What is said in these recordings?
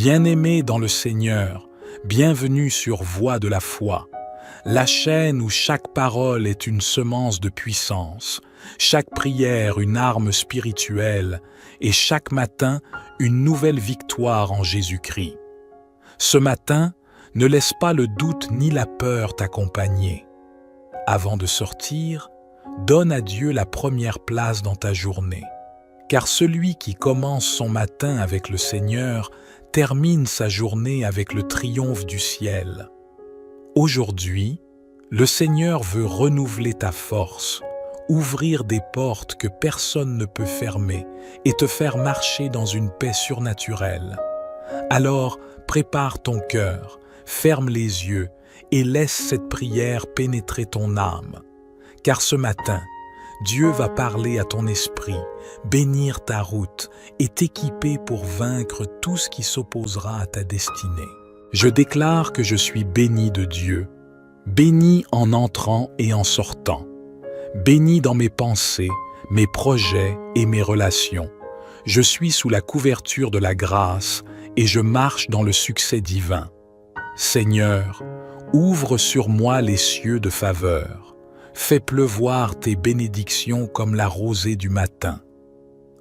Bien-aimés dans le Seigneur, bienvenue sur Voix de la foi, la chaîne où chaque parole est une semence de puissance, chaque prière une arme spirituelle et chaque matin une nouvelle victoire en Jésus-Christ. Ce matin, ne laisse pas le doute ni la peur t'accompagner. Avant de sortir, donne à Dieu la première place dans ta journée. Car celui qui commence son matin avec le Seigneur termine sa journée avec le triomphe du ciel. Aujourd'hui, le Seigneur veut renouveler ta force, ouvrir des portes que personne ne peut fermer et te faire marcher dans une paix surnaturelle. Alors, prépare ton cœur, ferme les yeux et laisse cette prière pénétrer ton âme. Car ce matin, Dieu va parler à ton esprit, bénir ta route et t'équiper pour vaincre tout ce qui s'opposera à ta destinée. Je déclare que je suis béni de Dieu, béni en entrant et en sortant, béni dans mes pensées, mes projets et mes relations. Je suis sous la couverture de la grâce et je marche dans le succès divin. Seigneur, ouvre sur moi les cieux de faveur. Fais pleuvoir tes bénédictions comme la rosée du matin.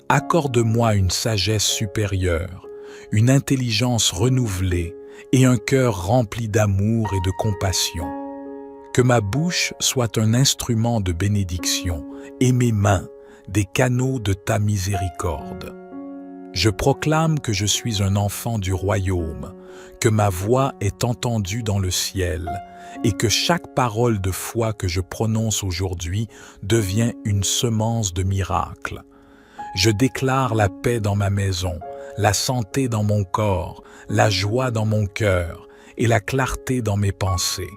Accorde-moi une sagesse supérieure, une intelligence renouvelée et un cœur rempli d'amour et de compassion. Que ma bouche soit un instrument de bénédiction et mes mains des canaux de ta miséricorde. Je proclame que je suis un enfant du royaume, que ma voix est entendue dans le ciel et que chaque parole de foi que je prononce aujourd'hui devient une semence de miracle. Je déclare la paix dans ma maison, la santé dans mon corps, la joie dans mon cœur et la clarté dans mes pensées.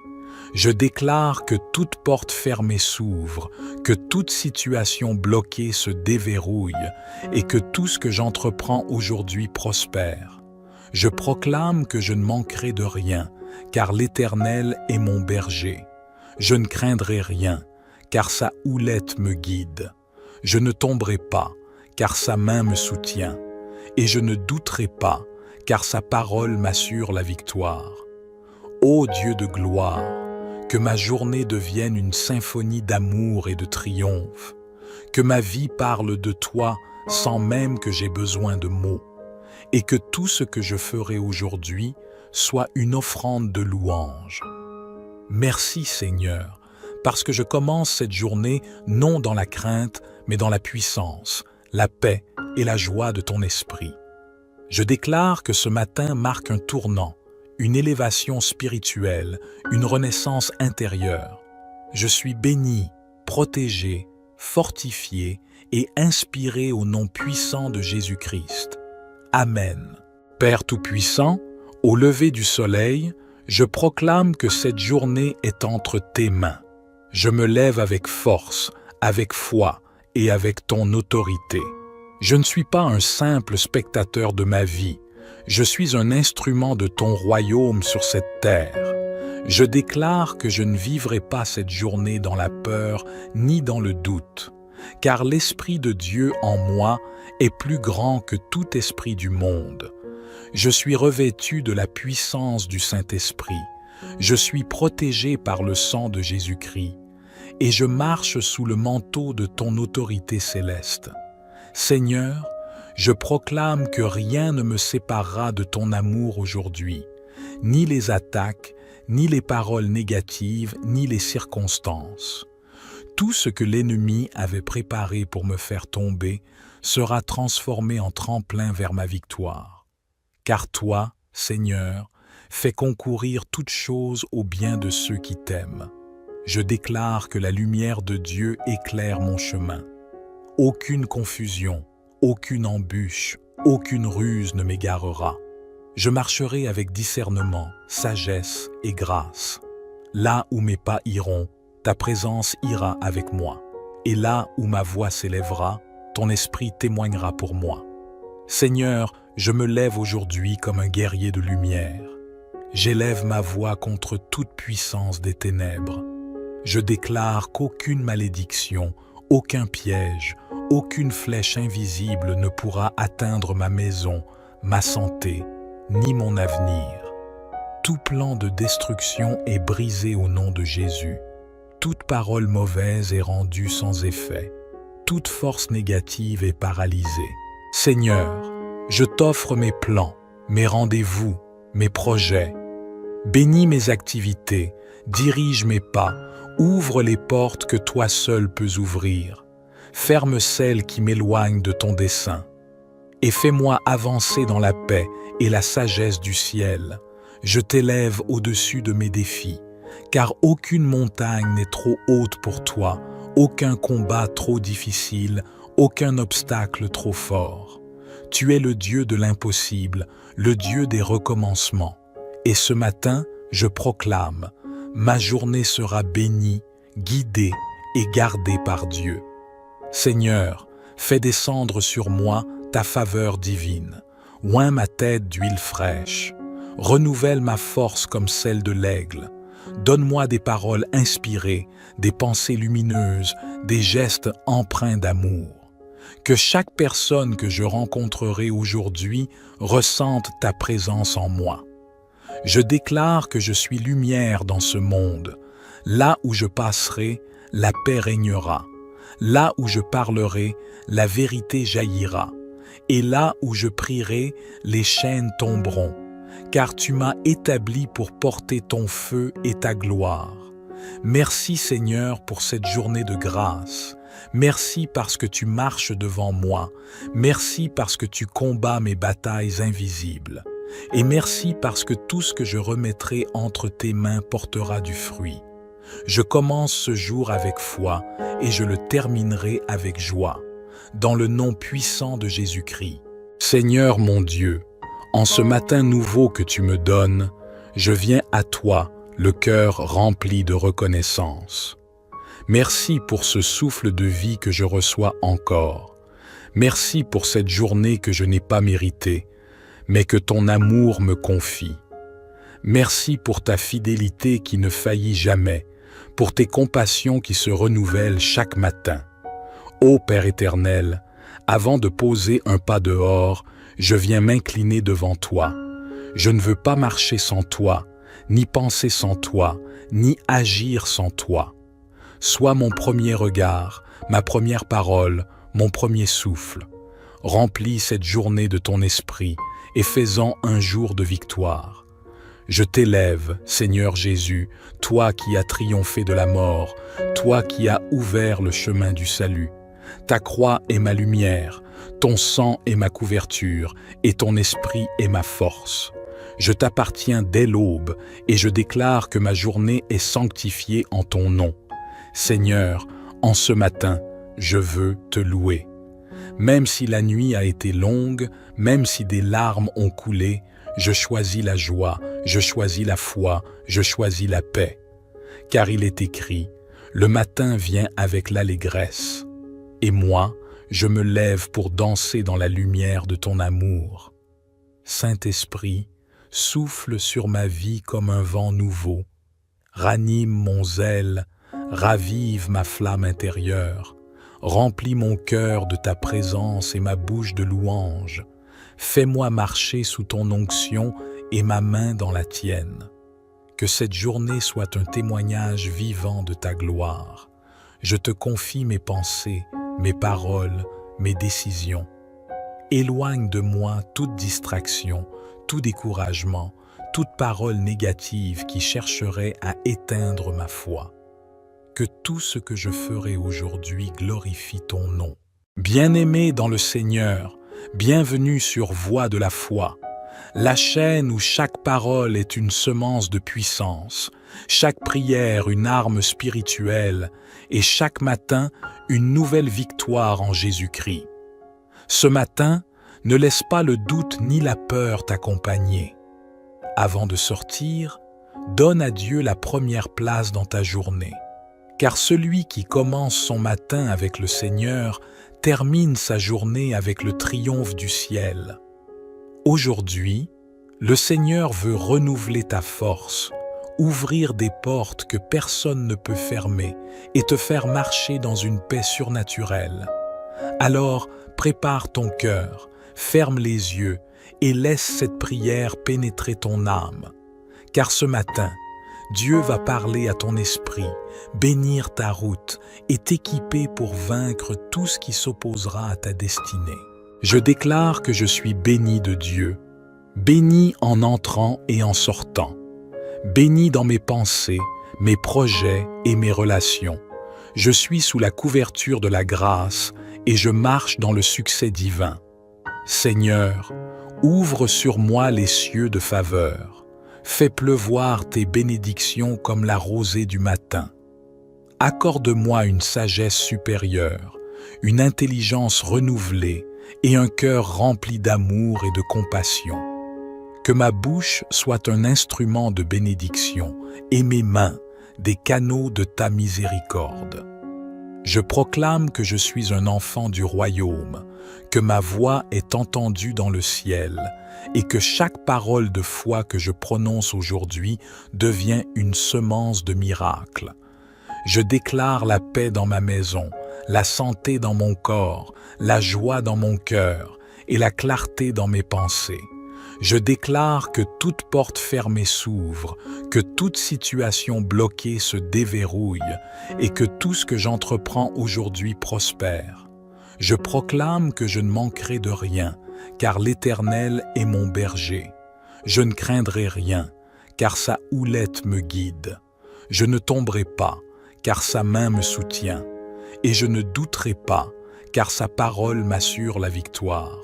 Je déclare que toute porte fermée s'ouvre, que toute situation bloquée se déverrouille et que tout ce que j'entreprends aujourd'hui prospère. Je proclame que je ne manquerai de rien, car l'Éternel est mon berger. Je ne craindrai rien, car sa houlette me guide. Je ne tomberai pas, car sa main me soutient. Et je ne douterai pas, car sa parole m'assure la victoire. Ô Dieu de gloire, que ma journée devienne une symphonie d'amour et de triomphe, que ma vie parle de toi sans même que j'aie besoin de mots, et que tout ce que je ferai aujourd'hui soit une offrande de louange. Merci Seigneur, parce que je commence cette journée non dans la crainte, mais dans la puissance, la paix et la joie de ton esprit. Je déclare que ce matin marque un tournant, une élévation spirituelle, une renaissance intérieure. Je suis béni, protégé, fortifié et inspiré au nom puissant de Jésus-Christ. Amen. Père Tout-Puissant, au lever du soleil, je proclame que cette journée est entre tes mains. Je me lève avec force, avec foi et avec ton autorité. Je ne suis pas un simple spectateur de ma vie. Je suis un instrument de ton royaume sur cette terre. Je déclare que je ne vivrai pas cette journée dans la peur ni dans le doute, car l'Esprit de Dieu en moi est plus grand que tout esprit du monde. Je suis revêtu de la puissance du Saint-Esprit. Je suis protégé par le sang de Jésus-Christ et je marche sous le manteau de ton autorité céleste. Seigneur, je proclame que rien ne me séparera de ton amour aujourd'hui, ni les attaques, ni les paroles négatives, ni les circonstances. Tout ce que l'ennemi avait préparé pour me faire tomber sera transformé en tremplin vers ma victoire. Car toi, Seigneur, fais concourir toutes choses au bien de ceux qui t'aiment. Je déclare que la lumière de Dieu éclaire mon chemin. Aucune confusion, aucune embûche, aucune ruse ne m'égarera. Je marcherai avec discernement, sagesse et grâce. Là où mes pas iront, ta présence ira avec moi. Et là où ma voix s'élèvera, ton esprit témoignera pour moi. Seigneur, je me lève aujourd'hui comme un guerrier de lumière. J'élève ma voix contre toute puissance des ténèbres. Je déclare qu'aucune malédiction, aucun piège, aucune flèche invisible ne pourra atteindre ma maison, ma santé ni mon avenir. Tout plan de destruction est brisé au nom de Jésus. Toute parole mauvaise est rendue sans effet. Toute force négative est paralysée. Seigneur, je t'offre mes plans, mes rendez-vous, mes projets. Bénis mes activités, dirige mes pas, ouvre les portes que toi seul peux ouvrir. Ferme celles qui m'éloignent de ton dessein. Et fais-moi avancer dans la paix et la sagesse du ciel. Je t'élève au-dessus de mes défis, car aucune montagne n'est trop haute pour toi, aucun combat trop difficile, aucun obstacle trop fort. Tu es le Dieu de l'impossible, le Dieu des recommencements. Et ce matin, je proclame, ma journée sera bénie, guidée et gardée par Dieu. Seigneur, fais descendre sur moi ta faveur divine. Oins ma tête d'huile fraîche. Renouvelle ma force comme celle de l'aigle. Donne-moi des paroles inspirées, des pensées lumineuses, des gestes empreints d'amour. Que chaque personne que je rencontrerai aujourd'hui ressente ta présence en moi. Je déclare que je suis lumière dans ce monde. Là où je passerai, la paix régnera. Là où je parlerai, la vérité jaillira. Et là où je prierai, les chaînes tomberont. Car tu m'as établi pour porter ton feu et ta gloire. Merci Seigneur pour cette journée de grâce. Merci parce que tu marches devant moi. Merci parce que tu combats mes batailles invisibles. Et merci parce que tout ce que je remettrai entre tes mains portera du fruit. Je commence ce jour avec foi et je le terminerai avec joie. Dans le nom puissant de Jésus-Christ. Seigneur mon Dieu, en ce matin nouveau que tu me donnes, je viens à toi, le cœur rempli de reconnaissance. Merci pour ce souffle de vie que je reçois encore. Merci pour cette journée que je n'ai pas méritée, mais que ton amour me confie. Merci pour ta fidélité qui ne faillit jamais, pour tes compassions qui se renouvellent chaque matin. Ô Père éternel, avant de poser un pas dehors, je viens m'incliner devant toi. Je ne veux pas marcher sans toi, ni penser sans toi, ni agir sans toi. Sois mon premier regard, ma première parole, mon premier souffle. Remplis cette journée de ton esprit et fais-en un jour de victoire. Je t'élève, Seigneur Jésus, toi qui as triomphé de la mort, toi qui as ouvert le chemin du salut. Ta croix est ma lumière, ton sang est ma couverture, et ton esprit est ma force. Je t'appartiens dès l'aube, et je déclare que ma journée est sanctifiée en ton nom. Seigneur, en ce matin, je veux te louer. Même si la nuit a été longue, même si des larmes ont coulé, je choisis la joie, je choisis la foi, je choisis la paix. Car il est écrit, le matin vient avec l'allégresse. Et moi, je me lève pour danser dans la lumière de ton amour. Saint-Esprit, souffle sur ma vie comme un vent nouveau. Ranime mon zèle, ravive ma flamme intérieure. Remplis mon cœur de ta présence et ma bouche de louange. Fais-moi marcher sous ton onction et ma main dans la tienne. Que cette journée soit un témoignage vivant de ta gloire. Je te confie mes pensées, mes paroles, mes décisions. Éloigne de moi toute distraction, tout découragement, toute parole négative qui chercherait à éteindre ma foi. Que tout ce que je ferai aujourd'hui glorifie ton nom. Bien-aimé dans le Seigneur, bienvenue sur Voix de la foi, la chaîne où chaque parole est une semence de puissance, chaque prière une arme spirituelle et chaque matin une nouvelle victoire en Jésus-Christ. Ce matin, ne laisse pas le doute ni la peur t'accompagner. Avant de sortir, donne à Dieu la première place dans ta journée. Car celui qui commence son matin avec le Seigneur termine sa journée avec le triomphe du ciel. Aujourd'hui, le Seigneur veut renouveler ta force, ouvrir des portes que personne ne peut fermer et te faire marcher dans une paix surnaturelle. Alors, prépare ton cœur, ferme les yeux et laisse cette prière pénétrer ton âme. Car ce matin, Dieu va parler à ton esprit, bénir ta route et t'équiper pour vaincre tout ce qui s'opposera à ta destinée. Je déclare que je suis béni de Dieu, béni en entrant et en sortant, béni dans mes pensées, mes projets et mes relations. Je suis sous la couverture de la grâce et je marche dans le succès divin. Seigneur, ouvre sur moi les cieux de faveur. Fais pleuvoir tes bénédictions comme la rosée du matin. Accorde-moi une sagesse supérieure, une intelligence renouvelée et un cœur rempli d'amour et de compassion. Que ma bouche soit un instrument de bénédiction et mes mains des canaux de ta miséricorde. Je proclame que je suis un enfant du royaume, que ma voix est entendue dans le ciel et que chaque parole de foi que je prononce aujourd'hui devient une semence de miracle. Je déclare la paix dans ma maison, la santé dans mon corps, la joie dans mon cœur et la clarté dans mes pensées. Je déclare que toute porte fermée s'ouvre, que toute situation bloquée se déverrouille et que tout ce que j'entreprends aujourd'hui prospère. Je proclame que je ne manquerai de rien, car l'Éternel est mon berger. Je ne craindrai rien, car sa houlette me guide. Je ne tomberai pas, car sa main me soutient. Et je ne douterai pas, car sa parole m'assure la victoire.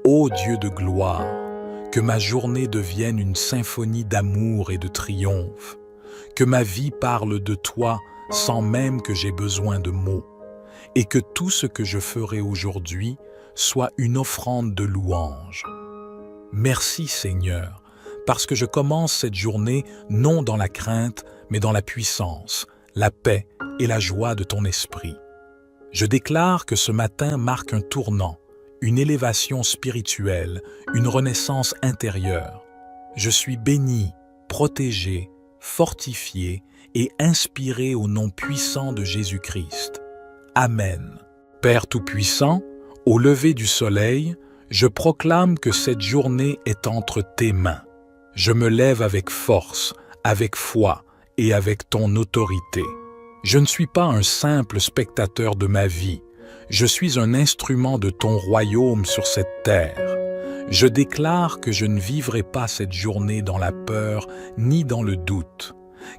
Ô Dieu de gloire, que ma journée devienne une symphonie d'amour et de triomphe, que ma vie parle de toi sans même que j'aie besoin de mots, et que tout ce que je ferai aujourd'hui soit une offrande de louange. Merci Seigneur, parce que je commence cette journée non dans la crainte, mais dans la puissance, la paix et la joie de ton esprit. Je déclare que ce matin marque un tournant, une élévation spirituelle, une renaissance intérieure. Je suis béni, protégé, fortifié et inspiré au nom puissant de Jésus-Christ. Amen. Père Tout-Puissant, au lever du soleil, je proclame que cette journée est entre tes mains. Je me lève avec force, avec foi et avec ton autorité. Je ne suis pas un simple spectateur de ma vie. Je suis un instrument de ton royaume sur cette terre. Je déclare que je ne vivrai pas cette journée dans la peur ni dans le doute,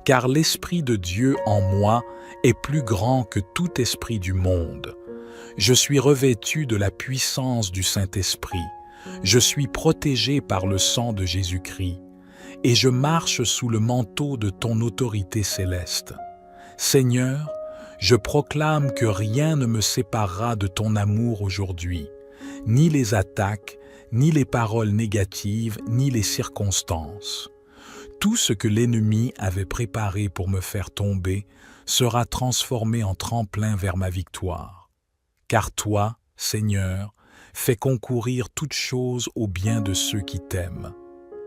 car l'Esprit de Dieu en moi est plus grand que tout esprit du monde. Je suis revêtu de la puissance du Saint-Esprit. Je suis protégé par le sang de Jésus-Christ et je marche sous le manteau de ton autorité céleste. Seigneur, je proclame que rien ne me séparera de ton amour aujourd'hui, ni les attaques, ni les paroles négatives, ni les circonstances. Tout ce que l'ennemi avait préparé pour me faire tomber sera transformé en tremplin vers ma victoire. Car toi, Seigneur, fais concourir toutes choses au bien de ceux qui t'aiment.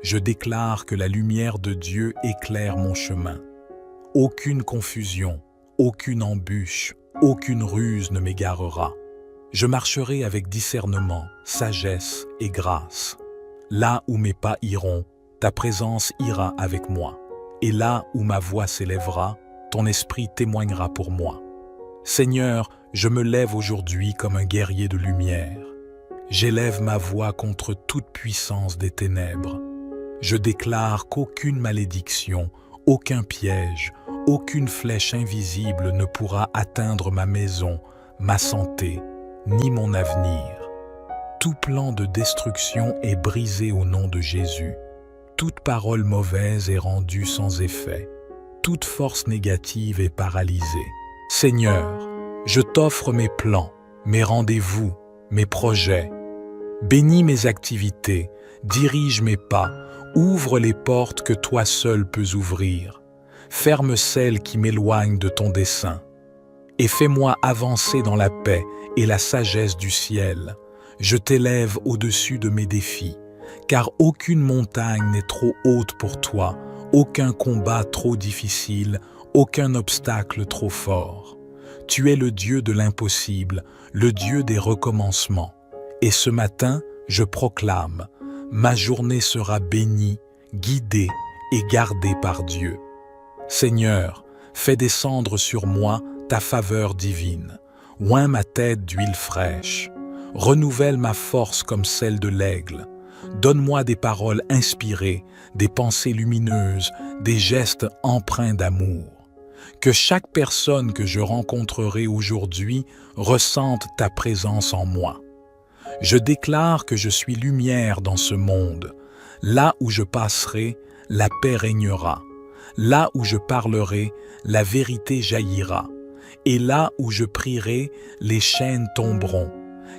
Je déclare que la lumière de Dieu éclaire mon chemin. Aucune confusion, aucune embûche, aucune ruse ne m'égarera. Je marcherai avec discernement, sagesse et grâce. Là où mes pas iront, ta présence ira avec moi. Et là où ma voix s'élèvera, ton esprit témoignera pour moi. Seigneur, je me lève aujourd'hui comme un guerrier de lumière. J'élève ma voix contre toute puissance des ténèbres. Je déclare qu'aucune malédiction, aucun piège, aucune flèche invisible ne pourra atteindre ma maison, ma santé, ni mon avenir. Tout plan de destruction est brisé au nom de Jésus. Toute parole mauvaise est rendue sans effet. Toute force négative est paralysée. Seigneur, je t'offre mes plans, mes rendez-vous, mes projets. Bénis mes activités, dirige mes pas, ouvre les portes que toi seul peux ouvrir. Ferme celles qui m'éloignent de ton dessein. Et fais-moi avancer dans la paix et la sagesse du ciel. Je t'élève au-dessus de mes défis, car aucune montagne n'est trop haute pour toi, aucun combat trop difficile, aucun obstacle trop fort. Tu es le Dieu de l'impossible, le Dieu des recommencements. Et ce matin, je proclame, ma journée sera bénie, guidée et gardée par Dieu. Seigneur, fais descendre sur moi ta faveur divine. Oins ma tête d'huile fraîche. Renouvelle ma force comme celle de l'aigle. Donne-moi des paroles inspirées, des pensées lumineuses, des gestes empreints d'amour. Que chaque personne que je rencontrerai aujourd'hui ressente ta présence en moi. Je déclare que je suis lumière dans ce monde. Là où je passerai, la paix régnera. Là où je parlerai, la vérité jaillira. Et là où je prierai, les chaînes tomberont.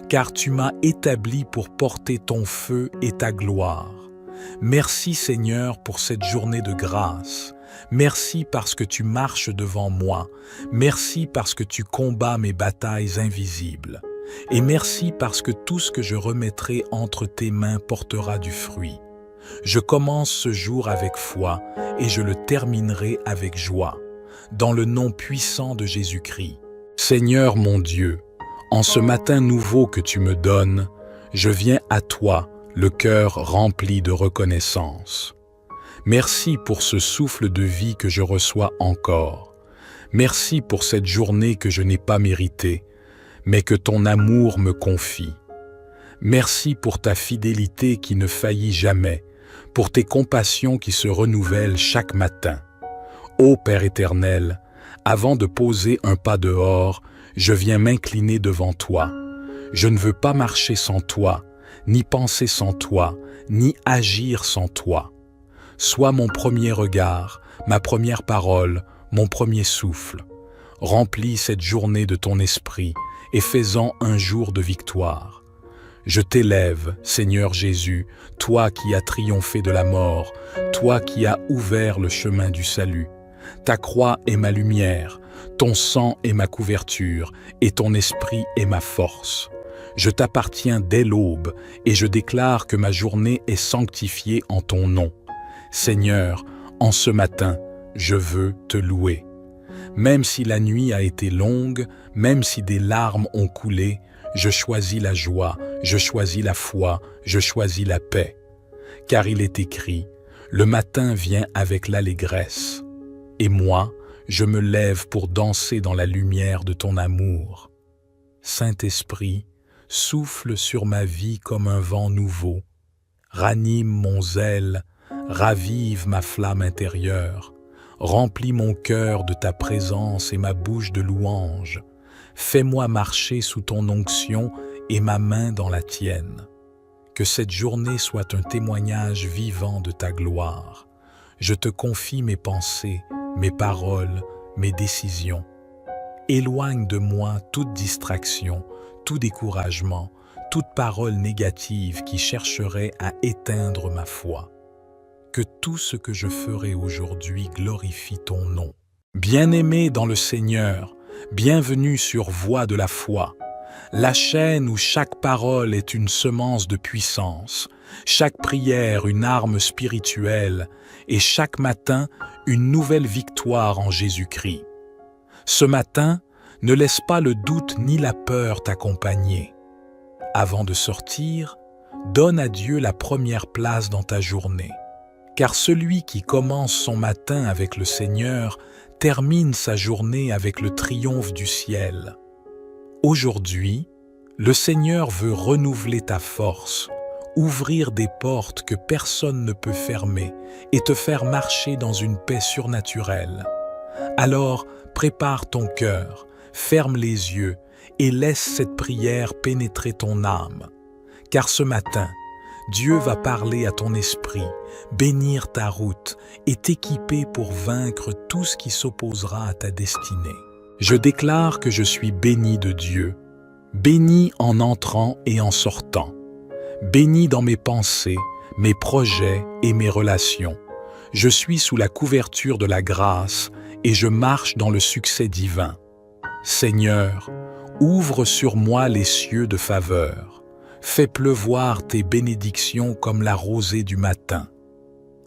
Car tu m'as établi pour porter ton feu et ta gloire. Merci Seigneur pour cette journée de grâce. Merci parce que tu marches devant moi. Merci parce que tu combats mes batailles invisibles. Et merci parce que tout ce que je remettrai entre tes mains portera du fruit. Je commence ce jour avec foi et je le terminerai avec joie. Dans le nom puissant de Jésus-Christ. Seigneur mon Dieu, en ce matin nouveau que tu me donnes, je viens à toi, le cœur rempli de reconnaissance. Merci pour ce souffle de vie que je reçois encore. Merci pour cette journée que je n'ai pas méritée, mais que ton amour me confie. Merci pour ta fidélité qui ne faillit jamais, pour tes compassions qui se renouvellent chaque matin. Ô Père éternel, avant de poser un pas dehors, je viens m'incliner devant toi. Je ne veux pas marcher sans toi, ni penser sans toi, ni agir sans toi. Sois mon premier regard, ma première parole, mon premier souffle. Remplis cette journée de ton esprit et fais-en un jour de victoire. Je t'élève, Seigneur Jésus, toi qui as triomphé de la mort, toi qui as ouvert le chemin du salut. Ta croix est ma lumière, ton sang est ma couverture, et ton esprit est ma force. Je t'appartiens dès l'aube, et je déclare que ma journée est sanctifiée en ton nom. Seigneur, en ce matin, je veux te louer. Même si la nuit a été longue, même si des larmes ont coulé, je choisis la joie, je choisis la foi, je choisis la paix. Car il est écrit, le matin vient avec l'allégresse. Et moi, je me lève pour danser dans la lumière de ton amour. Saint-Esprit, souffle sur ma vie comme un vent nouveau. Ranime mon zèle, ravive ma flamme intérieure. Remplis mon cœur de ta présence et ma bouche de louange. Fais-moi marcher sous ton onction et ma main dans la tienne. Que cette journée soit un témoignage vivant de ta gloire. Je te confie mes pensées, mes paroles, mes décisions. Éloigne de moi toute distraction, tout découragement, toute parole négative qui chercherait à éteindre ma foi. Que tout ce que je ferai aujourd'hui glorifie ton nom. Bien-aimé dans le Seigneur, bienvenue sur Voix de la foi, la chaîne où chaque parole est une semence de puissance, chaque prière une arme spirituelle et chaque matin une nouvelle victoire en Jésus-Christ. Ce matin, ne laisse pas le doute ni la peur t'accompagner. Avant de sortir, donne à Dieu la première place dans ta journée. Car celui qui commence son matin avec le Seigneur termine sa journée avec le triomphe du ciel. Aujourd'hui, le Seigneur veut renouveler ta force, ouvrir des portes que personne ne peut fermer et te faire marcher dans une paix surnaturelle. Alors, prépare ton cœur, ferme les yeux et laisse cette prière pénétrer ton âme. Car ce matin, Dieu va parler à ton esprit, bénir ta route et t'équiper pour vaincre tout ce qui s'opposera à ta destinée. Je déclare que je suis béni de Dieu, béni en entrant et en sortant, béni dans mes pensées, mes projets et mes relations. Je suis sous la couverture de la grâce et je marche dans le succès divin. Seigneur, ouvre sur moi les cieux de faveur. Fais pleuvoir tes bénédictions comme la rosée du matin.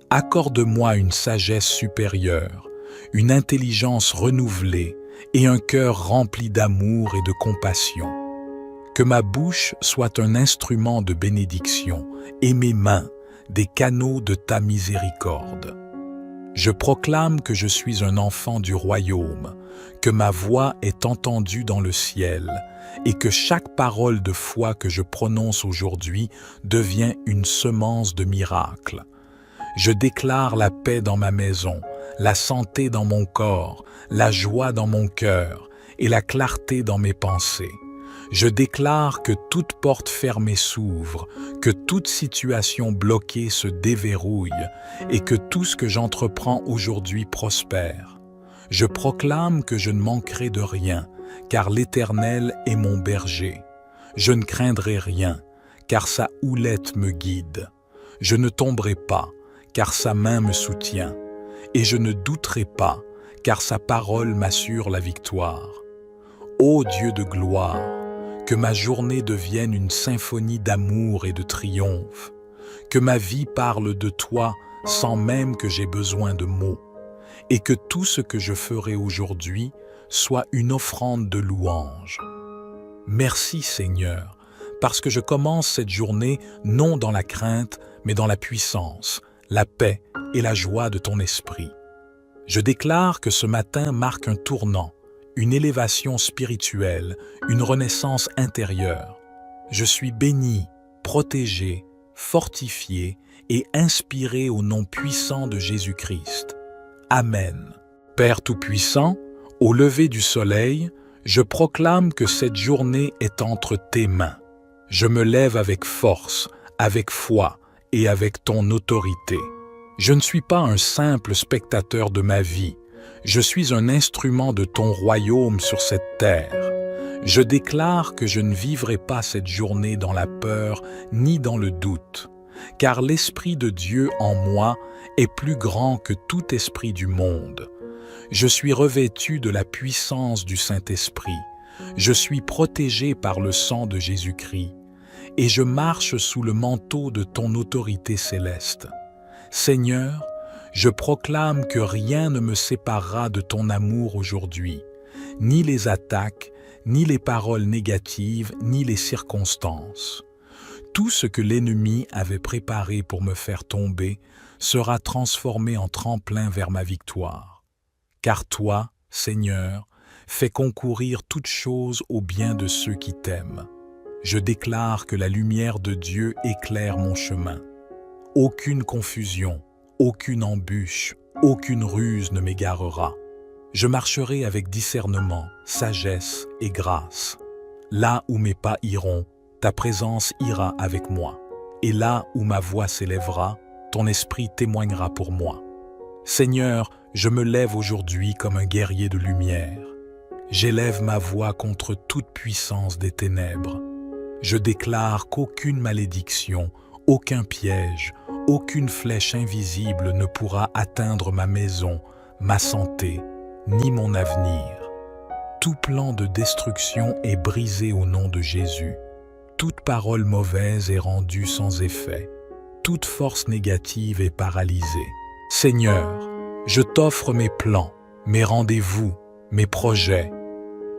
Accorde-moi une sagesse supérieure, une intelligence renouvelée et un cœur rempli d'amour et de compassion. Que ma bouche soit un instrument de bénédiction et mes mains des canaux de ta miséricorde. Je proclame que je suis un enfant du royaume, que ma voix est entendue dans le ciel et que chaque parole de foi que je prononce aujourd'hui devient une semence de miracle. Je déclare la paix dans ma maison, la santé dans mon corps, la joie dans mon cœur et la clarté dans mes pensées. Je déclare que toute porte fermée s'ouvre, que toute situation bloquée se déverrouille et que tout ce que j'entreprends aujourd'hui prospère. Je proclame que je ne manquerai de rien, car l'Éternel est mon berger. Je ne craindrai rien, car sa houlette me guide. Je ne tomberai pas, car sa main me soutient. Et je ne douterai pas, car sa parole m'assure la victoire. Ô Dieu de gloire, que ma journée devienne une symphonie d'amour et de triomphe, que ma vie parle de toi sans même que j'aie besoin de mots, et que tout ce que je ferai aujourd'hui soit une offrande de louange. Merci Seigneur, parce que je commence cette journée non dans la crainte, mais dans la puissance, la paix et la joie de ton esprit. Je déclare que ce matin marque un tournant, une élévation spirituelle, une renaissance intérieure. Je suis béni, protégé, fortifié et inspiré au nom puissant de Jésus-Christ. Amen. Père Tout-Puissant, au lever du soleil, je proclame que cette journée est entre tes mains. Je me lève avec force, avec foi et avec ton autorité. Je ne suis pas un simple spectateur de ma vie. Je suis un instrument de ton royaume sur cette terre. Je déclare que je ne vivrai pas cette journée dans la peur ni dans le doute, car l'Esprit de Dieu en moi est plus grand que tout esprit du monde. Je suis revêtu de la puissance du Saint-Esprit. Je suis protégé par le sang de Jésus-Christ et je marche sous le manteau de ton autorité céleste. Seigneur, je proclame que rien ne me séparera de ton amour aujourd'hui, ni les attaques, ni les paroles négatives, ni les circonstances. Tout ce que l'ennemi avait préparé pour me faire tomber sera transformé en tremplin vers ma victoire. Car toi, Seigneur, fais concourir toutes choses au bien de ceux qui t'aiment. Je déclare que la lumière de Dieu éclaire mon chemin. Aucune confusion, aucune embûche, aucune ruse ne m'égarera. Je marcherai avec discernement, sagesse et grâce. Là où mes pas iront, ta présence ira avec moi. Et là où ma voix s'élèvera, ton esprit témoignera pour moi. Seigneur, je me lève aujourd'hui comme un guerrier de lumière. J'élève ma voix contre toute puissance des ténèbres. Je déclare qu'aucune malédiction, aucun piège, aucune flèche invisible ne pourra atteindre ma maison, ma santé, ni mon avenir. Tout plan de destruction est brisé au nom de Jésus. Toute parole mauvaise est rendue sans effet. Toute force négative est paralysée. Seigneur, je t'offre mes plans, mes rendez-vous, mes projets.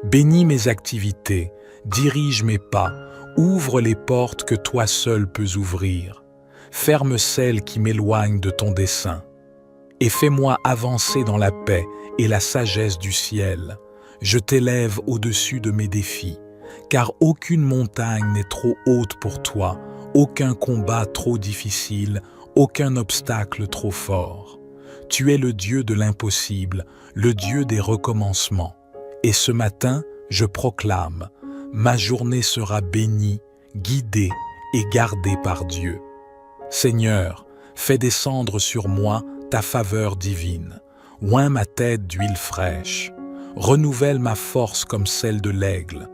Bénis mes activités, dirige mes pas, ouvre les portes que toi seul peux ouvrir. Ferme celles qui m'éloignent de ton dessein. Et fais-moi avancer dans la paix et la sagesse du ciel. Je t'élève au-dessus de mes défis, car aucune montagne n'est trop haute pour toi, aucun combat trop difficile, aucun obstacle trop fort. Tu es le Dieu de l'impossible, le Dieu des recommencements. Et ce matin, je proclame, ma journée sera bénie, guidée et gardée par Dieu. Seigneur, fais descendre sur moi ta faveur divine. Oins ma tête d'huile fraîche. Renouvelle ma force comme celle de l'aigle.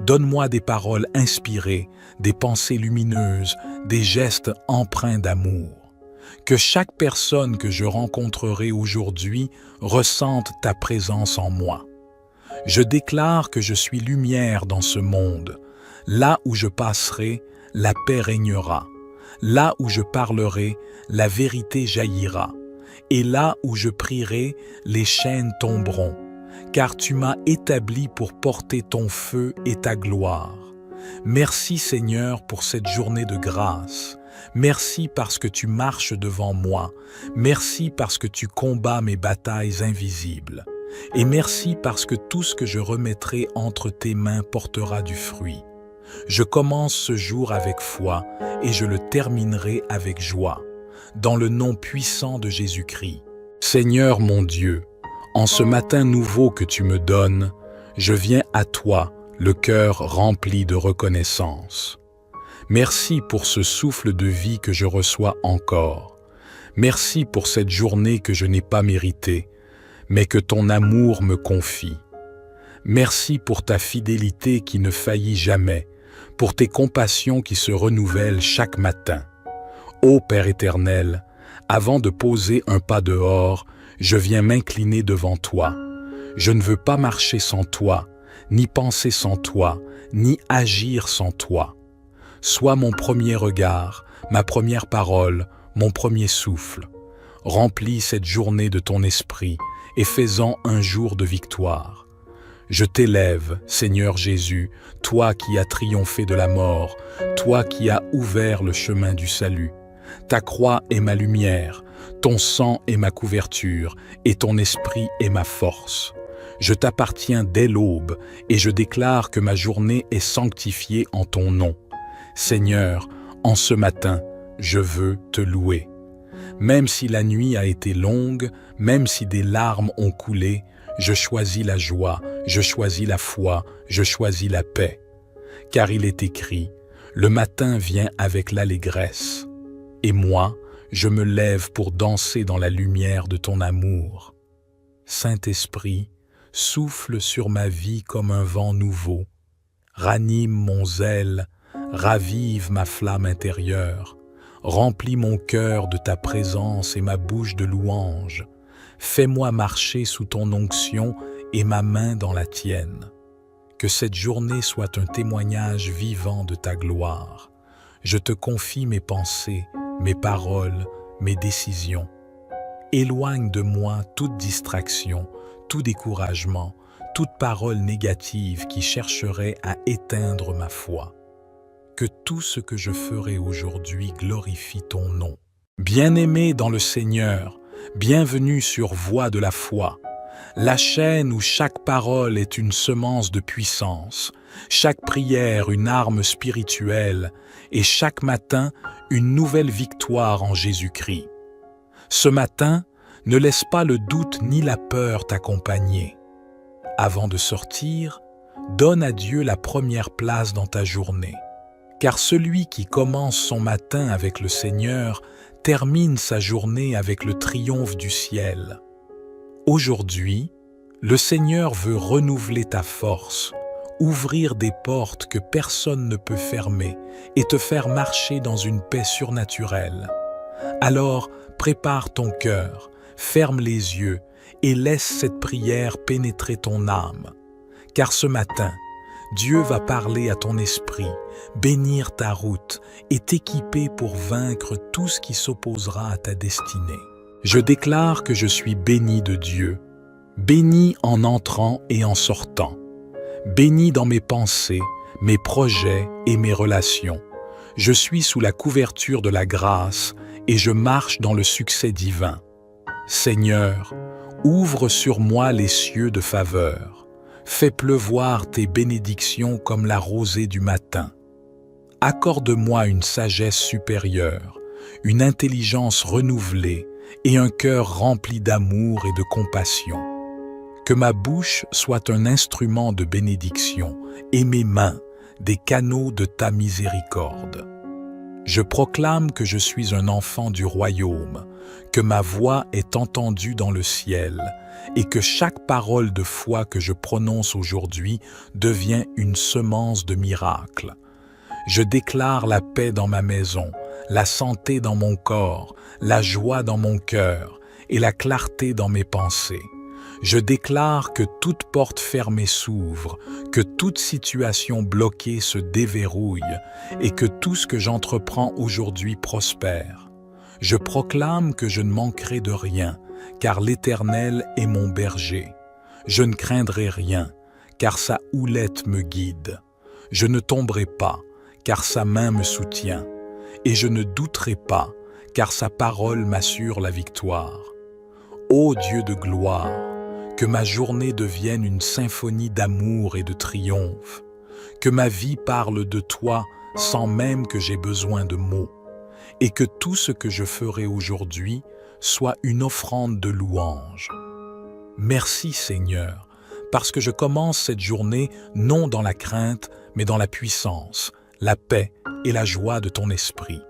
Donne-moi des paroles inspirées, des pensées lumineuses, des gestes empreints d'amour. Que chaque personne que je rencontrerai aujourd'hui ressente ta présence en moi. Je déclare que je suis lumière dans ce monde. Là où je passerai, la paix régnera. Là où je parlerai, la vérité jaillira. Et là où je prierai, les chaînes tomberont. Car tu m'as établi pour porter ton feu et ta gloire. Merci Seigneur pour cette journée de grâce. Merci parce que tu marches devant moi. Merci parce que tu combats mes batailles invisibles. Et merci parce que tout ce que je remettrai entre tes mains portera du fruit. Je commence ce jour avec foi et je le terminerai avec joie. Dans le nom puissant de Jésus-Christ. Seigneur mon Dieu, en ce matin nouveau que tu me donnes, je viens à toi, le cœur rempli de reconnaissance. Merci pour ce souffle de vie que je reçois encore. Merci pour cette journée que je n'ai pas méritée, mais que ton amour me confie. Merci pour ta fidélité qui ne faillit jamais, pour tes compassions qui se renouvellent chaque matin. Ô Père éternel, avant de poser un pas dehors, je viens m'incliner devant toi. Je ne veux pas marcher sans toi, ni penser sans toi, ni agir sans toi. Sois mon premier regard, ma première parole, mon premier souffle. Remplis cette journée de ton esprit et fais-en un jour de victoire. Je t'élève, Seigneur Jésus, toi qui as triomphé de la mort, toi qui as ouvert le chemin du salut. Ta croix est ma lumière, ton sang est ma couverture, et ton esprit est ma force. Je t'appartiens dès l'aube, et je déclare que ma journée est sanctifiée en ton nom. Seigneur, en ce matin, je veux te louer. Même si la nuit a été longue, même si des larmes ont coulé, je choisis la joie, je choisis la foi, je choisis la paix. Car il est écrit, le matin vient avec l'allégresse. Et moi, je me lève pour danser dans la lumière de ton amour. Saint-Esprit, souffle sur ma vie comme un vent nouveau. Ranime mon zèle, ravive ma flamme intérieure. Remplis mon cœur de ta présence et ma bouche de louange. Fais-moi marcher sous ton onction et ma main dans la tienne. Que cette journée soit un témoignage vivant de ta gloire. Je te confie mes pensées, mes paroles, mes décisions. Éloigne de moi toute distraction, tout découragement, toute parole négative qui chercherait à éteindre ma foi. Que tout ce que je ferai aujourd'hui glorifie ton nom. Bien-aimé dans le Seigneur, bienvenue sur Voix de la foi, la chaîne où chaque parole est une semence de puissance, chaque prière une arme spirituelle et chaque matin une nouvelle victoire en Jésus-Christ. Ce matin, ne laisse pas le doute ni la peur t'accompagner. Avant de sortir, donne à Dieu la première place dans ta journée. Car celui qui commence son matin avec le Seigneur termine sa journée avec le triomphe du ciel. Aujourd'hui, le Seigneur veut renouveler ta force, ouvrir des portes que personne ne peut fermer et te faire marcher dans une paix surnaturelle. Alors, prépare ton cœur, ferme les yeux et laisse cette prière pénétrer ton âme. Car ce matin, Dieu va parler à ton esprit, bénir ta route et t'équiper pour vaincre tout ce qui s'opposera à ta destinée. Je déclare que je suis béni de Dieu, béni en entrant et en sortant, béni dans mes pensées, mes projets et mes relations. Je suis sous la couverture de la grâce et je marche dans le succès divin. Seigneur, ouvre sur moi les cieux de faveur. Fais pleuvoir tes bénédictions comme la rosée du matin. Accorde-moi une sagesse supérieure, une intelligence renouvelée et un cœur rempli d'amour et de compassion. Que ma bouche soit un instrument de bénédiction et mes mains des canaux de ta miséricorde. Je proclame que je suis un enfant du royaume, que ma voix est entendue dans le ciel et que chaque parole de foi que je prononce aujourd'hui devient une semence de miracle. Je déclare la paix dans ma maison, la santé dans mon corps, la joie dans mon cœur et la clarté dans mes pensées. Je déclare que toute porte fermée s'ouvre, que toute situation bloquée se déverrouille et que tout ce que j'entreprends aujourd'hui prospère. Je proclame que je ne manquerai de rien, car l'Éternel est mon berger. Je ne craindrai rien, car sa houlette me guide. Je ne tomberai pas, car sa main me soutient, et je ne douterai pas, car sa parole m'assure la victoire. Ô Dieu de gloire, que ma journée devienne une symphonie d'amour et de triomphe, que ma vie parle de toi sans même que j'aie besoin de mots, et que tout ce que je ferai aujourd'hui soit une offrande de louange. Merci Seigneur, parce que je commence cette journée non dans la crainte, mais dans la puissance, la paix et la joie de ton esprit.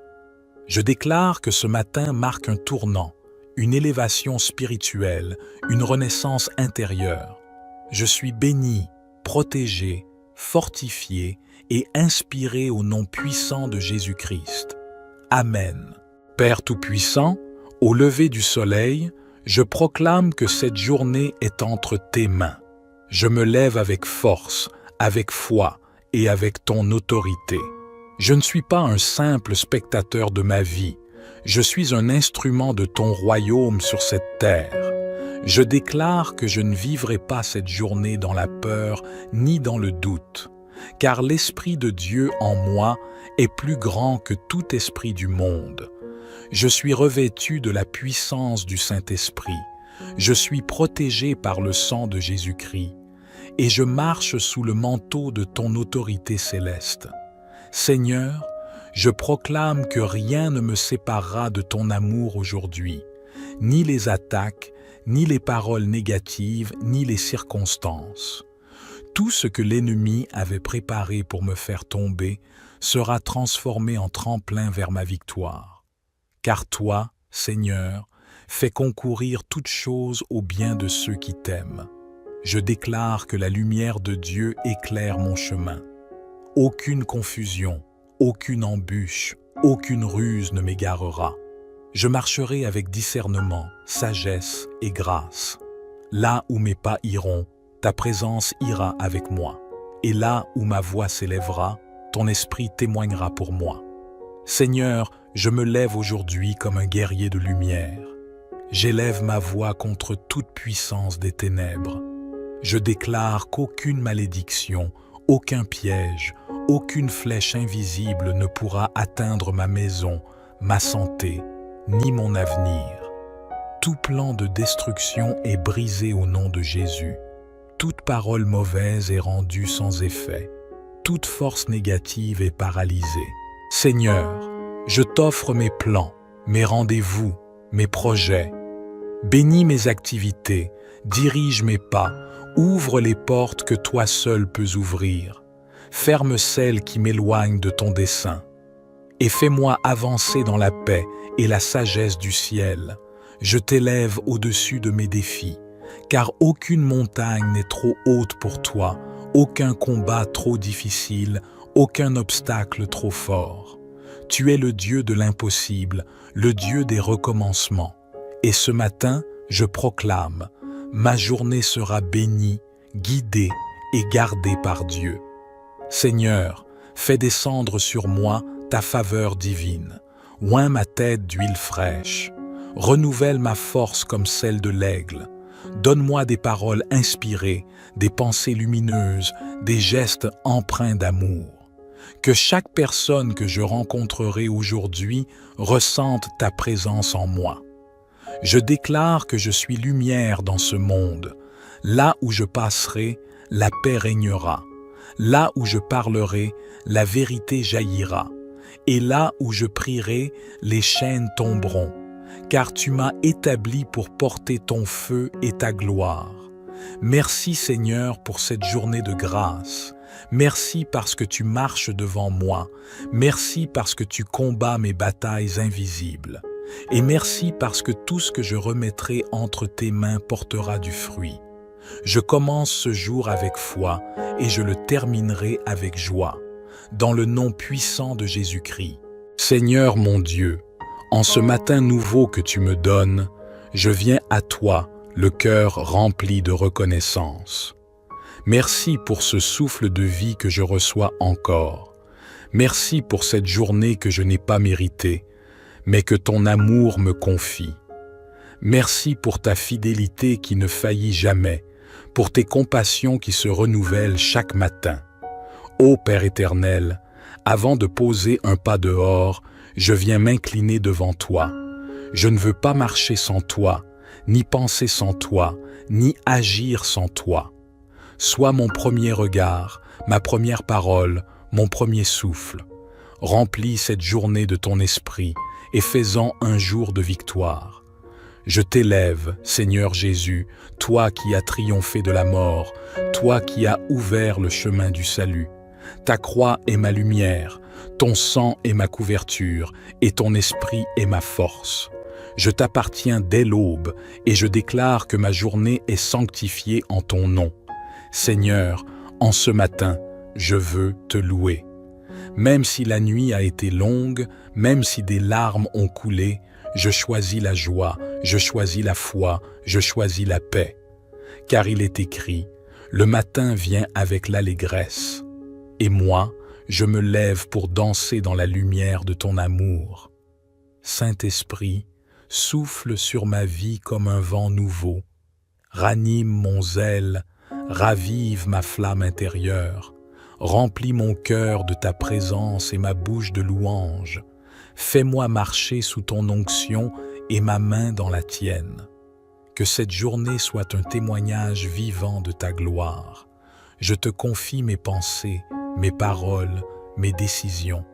Je déclare que ce matin marque un tournant, une élévation spirituelle, une renaissance intérieure. Je suis béni, protégé, fortifié et inspiré au nom puissant de Jésus-Christ. Amen. Père Tout-Puissant, au lever du soleil, je proclame que cette journée est entre tes mains. Je me lève avec force, avec foi et avec ton autorité. Je ne suis pas un simple spectateur de ma vie. Je suis un instrument de ton royaume sur cette terre. Je déclare que je ne vivrai pas cette journée dans la peur ni dans le doute, car l'Esprit de Dieu en moi est plus grand que tout esprit du monde. Je suis revêtu de la puissance du Saint-Esprit. Je suis protégé par le sang de Jésus-Christ, et je marche sous le manteau de ton autorité céleste. Seigneur, je proclame que rien ne me séparera de ton amour aujourd'hui, ni les attaques, ni les paroles négatives, ni les circonstances. Tout ce que l'ennemi avait préparé pour me faire tomber sera transformé en tremplin vers ma victoire. Car toi, Seigneur, fais concourir toutes choses au bien de ceux qui t'aiment. Je déclare que la lumière de Dieu éclaire mon chemin. Aucune confusion, aucune embûche, aucune ruse ne m'égarera. Je marcherai avec discernement, sagesse et grâce. Là où mes pas iront, ta présence ira avec moi. Et là où ma voix s'élèvera, ton esprit témoignera pour moi. Seigneur, je me lève aujourd'hui comme un guerrier de lumière. J'élève ma voix contre toute puissance des ténèbres. Je déclare qu'aucune malédiction, aucun piège, aucune flèche invisible ne pourra atteindre ma maison, ma santé, ni mon avenir. Tout plan de destruction est brisé au nom de Jésus. Toute parole mauvaise est rendue sans effet. Toute force négative est paralysée. Seigneur, je t'offre mes plans, mes rendez-vous, mes projets. Bénis mes activités, dirige mes pas, ouvre les portes que toi seul peux ouvrir. Ferme celles qui m'éloignent de ton dessein. Et fais-moi avancer dans la paix et la sagesse du ciel. Je t'élève au-dessus de mes défis, car aucune montagne n'est trop haute pour toi, aucun combat trop difficile, aucun obstacle trop fort. Tu es le Dieu de l'impossible, le Dieu des recommencements. Et ce matin, je proclame, ma journée sera bénie, guidée et gardée par Dieu. Seigneur, fais descendre sur moi ta faveur divine. Oins ma tête d'huile fraîche. Renouvelle ma force comme celle de l'aigle. Donne-moi des paroles inspirées, des pensées lumineuses, des gestes empreints d'amour. Que chaque personne que je rencontrerai aujourd'hui ressente ta présence en moi. Je déclare que je suis lumière dans ce monde. Là où je passerai, la paix régnera. Là où je parlerai, la vérité jaillira. Et là où je prierai, les chaînes tomberont. Car tu m'as établi pour porter ton feu et ta gloire. Merci Seigneur pour cette journée de grâce. Merci parce que tu marches devant moi. Merci parce que tu combats mes batailles invisibles. Et merci parce que tout ce que je remettrai entre tes mains portera du fruit. Je commence ce jour avec foi et je le terminerai avec joie. Dans le nom puissant de Jésus-Christ. Seigneur mon Dieu, en ce matin nouveau que tu me donnes, je viens à toi, le cœur rempli de reconnaissance. Merci pour ce souffle de vie que je reçois encore. Merci pour cette journée que je n'ai pas méritée, mais que ton amour me confie. Merci pour ta fidélité qui ne faillit jamais, pour tes compassions qui se renouvellent chaque matin. Ô Père éternel, avant de poser un pas dehors, je viens m'incliner devant toi. Je ne veux pas marcher sans toi, ni penser sans toi, ni agir sans toi. Sois mon premier regard, ma première parole, mon premier souffle. Remplis cette journée de ton esprit et fais-en un jour de victoire. Je t'élève, Seigneur Jésus, toi qui as triomphé de la mort, toi qui as ouvert le chemin du salut. Ta croix est ma lumière, ton sang est ma couverture, et ton esprit est ma force. Je t'appartiens dès l'aube, et je déclare que ma journée est sanctifiée en ton nom. Seigneur, en ce matin, je veux te louer. Même si la nuit a été longue, même si des larmes ont coulé, je choisis la joie, je choisis la foi, je choisis la paix. Car il est écrit, le matin vient avec l'allégresse. Et moi, je me lève pour danser dans la lumière de ton amour. Saint-Esprit, souffle sur ma vie comme un vent nouveau. Ranime mon zèle, ravive ma flamme intérieure. Remplis mon cœur de ta présence et ma bouche de louange. Fais-moi marcher sous ton onction et ma main dans la tienne. Que cette journée soit un témoignage vivant de ta gloire. Je te confie mes pensées, mes paroles, mes décisions.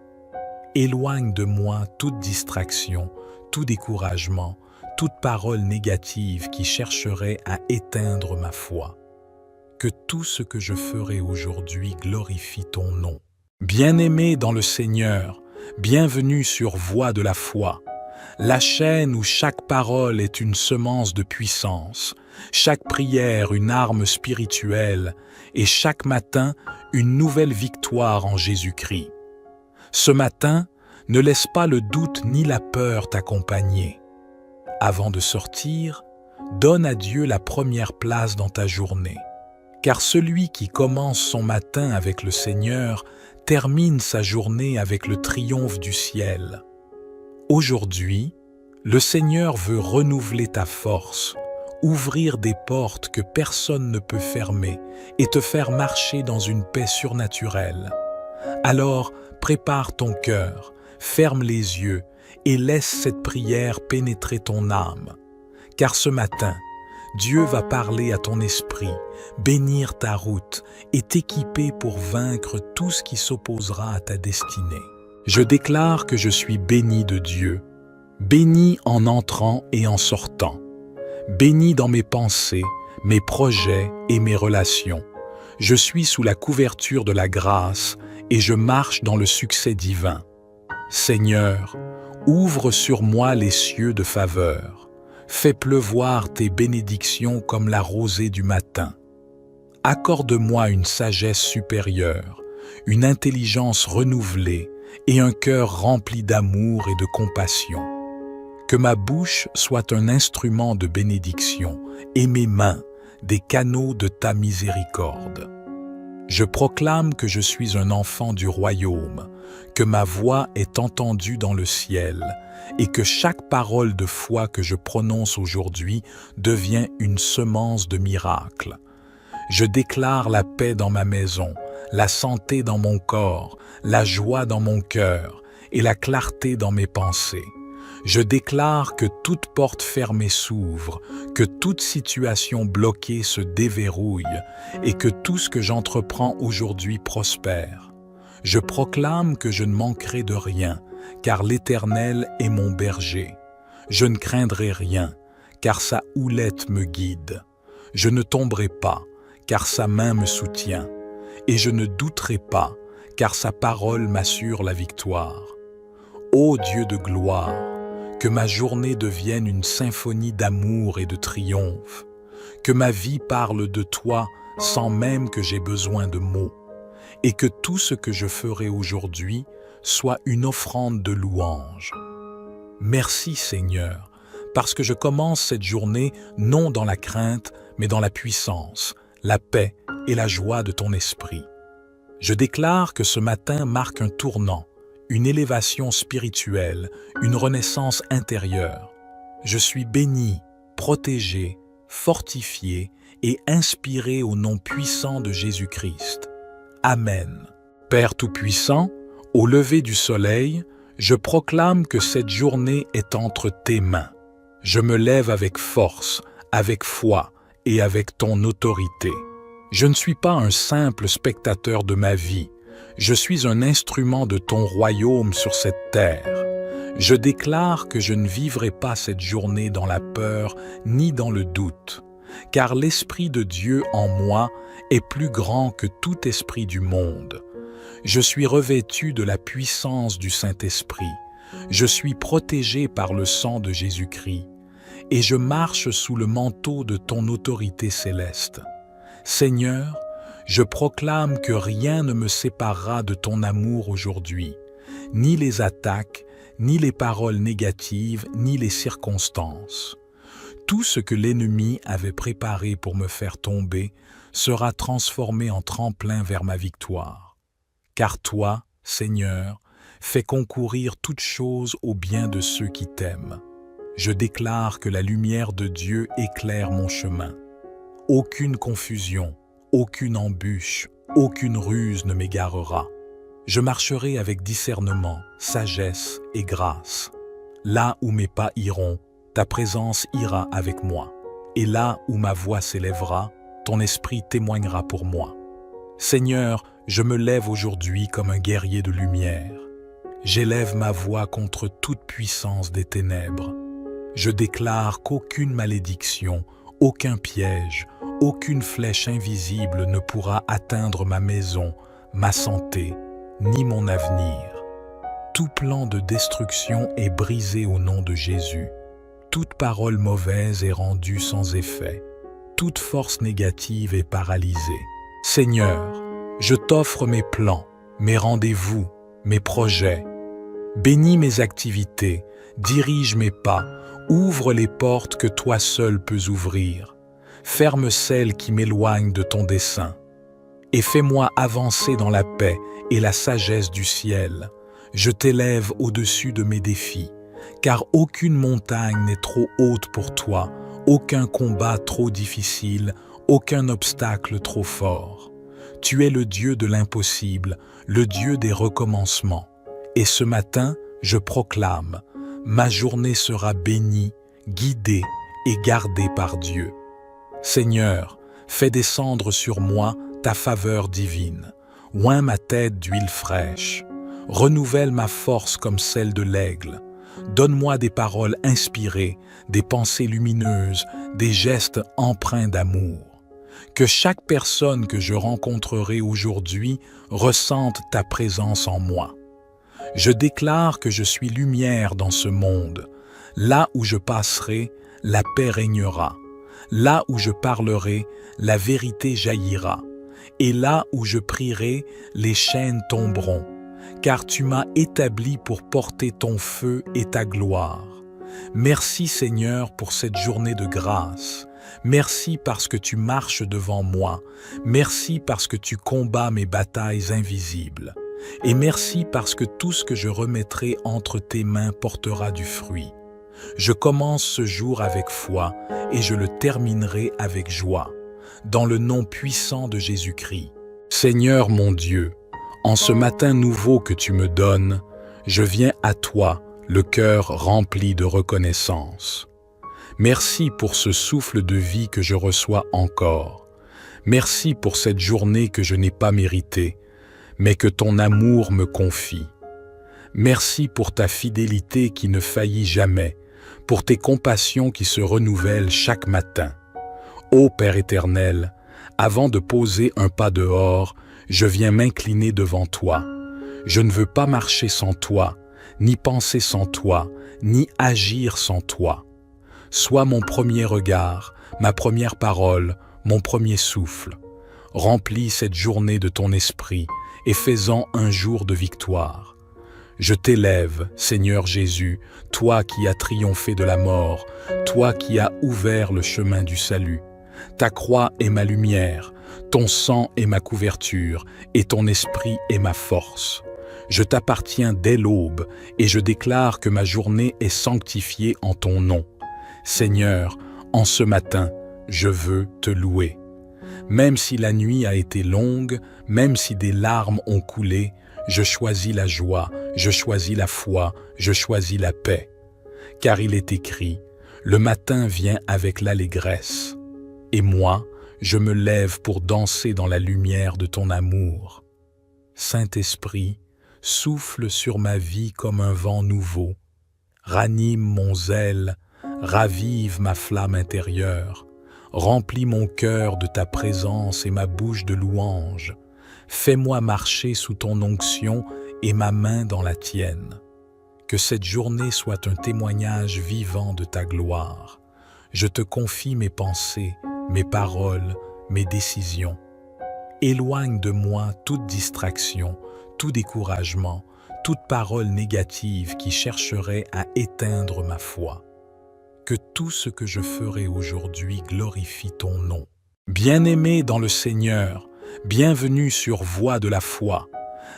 Éloigne de moi toute distraction, tout découragement, toute parole négative qui chercherait à éteindre ma foi. Que tout ce que je ferai aujourd'hui glorifie ton nom. Bien-aimé dans le Seigneur, bienvenue sur Voix de la foi, la chaîne où chaque parole est une semence de puissance, chaque prière une arme spirituelle et chaque matin une nouvelle victoire en Jésus-Christ. Ce matin, ne laisse pas le doute ni la peur t'accompagner. Avant de sortir, donne à Dieu la première place dans ta journée. Car celui qui commence son matin avec le Seigneur termine sa journée avec le triomphe du ciel. Aujourd'hui, le Seigneur veut renouveler ta force, ouvrir des portes que personne ne peut fermer et te faire marcher dans une paix surnaturelle. Alors, prépare ton cœur, ferme les yeux et laisse cette prière pénétrer ton âme. Car ce matin, Dieu va parler à ton esprit, bénir ta route et t'équiper pour vaincre tout ce qui s'opposera à ta destinée. Je déclare que je suis béni de Dieu, béni en entrant et en sortant, béni dans mes pensées, mes projets et mes relations. Je suis sous la couverture de la grâce et je marche dans le succès divin. Seigneur, ouvre sur moi les cieux de faveur. Fais pleuvoir tes bénédictions comme la rosée du matin. Accorde-moi une sagesse supérieure, une intelligence renouvelée et un cœur rempli d'amour et de compassion. Que ma bouche soit un instrument de bénédiction et mes mains des canaux de ta miséricorde. Je proclame que je suis un enfant du royaume, que ma voix est entendue dans le ciel et que chaque parole de foi que je prononce aujourd'hui devient une semence de miracle. Je déclare la paix dans ma maison, la santé dans mon corps, la joie dans mon cœur et la clarté dans mes pensées. Je déclare que toute porte fermée s'ouvre, que toute situation bloquée se déverrouille et que tout ce que j'entreprends aujourd'hui prospère. Je proclame que je ne manquerai de rien, car l'Éternel est mon berger. Je ne craindrai rien, car sa houlette me guide. Je ne tomberai pas, car sa main me soutient. Et je ne douterai pas, car sa parole m'assure la victoire. Ô Dieu de gloire, que ma journée devienne une symphonie d'amour et de triomphe, que ma vie parle de toi sans même que j'aie besoin de mots, et que tout ce que je ferai aujourd'hui soit une offrande de louange. Merci Seigneur, parce que je commence cette journée non dans la crainte, mais dans la puissance, la paix et la joie de ton esprit. Je déclare que ce matin marque un tournant, une élévation spirituelle, une renaissance intérieure. Je suis béni, protégé, fortifié et inspiré au nom puissant de Jésus-Christ. Amen. Père Tout-Puissant, au lever du soleil, je proclame que cette journée est entre tes mains. Je me lève avec force, avec foi et avec ton autorité. Je ne suis pas un simple spectateur de ma vie. Je suis un instrument de ton royaume sur cette terre. Je déclare que je ne vivrai pas cette journée dans la peur ni dans le doute, car l'Esprit de Dieu en moi est plus grand que tout esprit du monde. Je suis revêtu de la puissance du Saint-Esprit. Je suis protégé par le sang de Jésus-Christ et je marche sous le manteau de ton autorité céleste. Seigneur, je proclame que rien ne me séparera de ton amour aujourd'hui, ni les attaques, ni les paroles négatives, ni les circonstances. Tout ce que l'ennemi avait préparé pour me faire tomber sera transformé en tremplin vers ma victoire. Car toi, Seigneur, fais concourir toutes choses au bien de ceux qui t'aiment. Je déclare que la lumière de Dieu éclaire mon chemin. Aucune confusion, aucune embûche, aucune ruse ne m'égarera. Je marcherai avec discernement, sagesse et grâce. Là où mes pas iront, ta présence ira avec moi. Et là où ma voix s'élèvera, ton esprit témoignera pour moi. Seigneur, je me lève aujourd'hui comme un guerrier de lumière. J'élève ma voix contre toute puissance des ténèbres. Je déclare qu'aucune malédiction, aucun piège, aucune flèche invisible ne pourra atteindre ma maison, ma santé, ni mon avenir. Tout plan de destruction est brisé au nom de Jésus. Toute parole mauvaise est rendue sans effet. Toute force négative est paralysée. Seigneur, je t'offre mes plans, mes rendez-vous, mes projets. Bénis mes activités, dirige mes pas, ouvre les portes que toi seul peux ouvrir. Ferme celles qui m'éloignent de ton dessein. Et fais-moi avancer dans la paix et la sagesse du ciel. Je t'élève au-dessus de mes défis, car aucune montagne n'est trop haute pour toi, aucun combat trop difficile, aucun obstacle trop fort. Tu es le Dieu de l'impossible, le Dieu des recommencements. Et ce matin, je proclame, ma journée sera bénie, guidée et gardée par Dieu. Seigneur, fais descendre sur moi ta faveur divine. Oins ma tête d'huile fraîche. Renouvelle ma force comme celle de l'aigle. Donne-moi des paroles inspirées, des pensées lumineuses, des gestes empreints d'amour. Que chaque personne que je rencontrerai aujourd'hui ressente ta présence en moi. Je déclare que je suis lumière dans ce monde. Là où je passerai, la paix régnera. Là où je parlerai, la vérité jaillira. Et là où je prierai, les chaînes tomberont. Car tu m'as établi pour porter ton feu et ta gloire. Merci Seigneur pour cette journée de grâce. Merci parce que tu marches devant moi. Merci parce que tu combats mes batailles invisibles. Et merci parce que tout ce que je remettrai entre tes mains portera du fruit. Je commence ce jour avec foi et je le terminerai avec joie. Dans le nom puissant de Jésus-Christ. Seigneur mon Dieu, en ce matin nouveau que tu me donnes, je viens à toi, le cœur rempli de reconnaissance. Merci pour ce souffle de vie que je reçois encore. Merci pour cette journée que je n'ai pas méritée, mais que ton amour me confie. Merci pour ta fidélité qui ne faillit jamais, pour tes compassions qui se renouvellent chaque matin. Ô Père éternel, avant de poser un pas dehors, je viens m'incliner devant toi. Je ne veux pas marcher sans toi, ni penser sans toi, ni agir sans toi. Sois mon premier regard, ma première parole, mon premier souffle. Remplis cette journée de ton esprit et fais-en un jour de victoire. Je t'élève, Seigneur Jésus, toi qui as triomphé de la mort, toi qui as ouvert le chemin du salut. Ta croix est ma lumière, ton sang est ma couverture, et ton esprit est ma force. Je t'appartiens dès l'aube, et je déclare que ma journée est sanctifiée en ton nom. Seigneur, en ce matin, je veux te louer. Même si la nuit a été longue, même si des larmes ont coulé, je choisis la joie, je choisis la foi, je choisis la paix. Car il est écrit, le matin vient avec l'allégresse. Et moi, je me lève pour danser dans la lumière de ton amour. Saint-Esprit, souffle sur ma vie comme un vent nouveau. Ranime mon zèle, ravive ma flamme intérieure. Remplis mon cœur de ta présence et ma bouche de louange. Fais-moi marcher sous ton onction et ma main dans la tienne. Que cette journée soit un témoignage vivant de ta gloire. Je te confie mes pensées, mes paroles, mes décisions. Éloigne de moi toute distraction, tout découragement, toute parole négative qui chercherait à éteindre ma foi. Que tout ce que je ferai aujourd'hui glorifie ton nom. Bien-aimé dans le Seigneur, bienvenue sur Voix de la foi,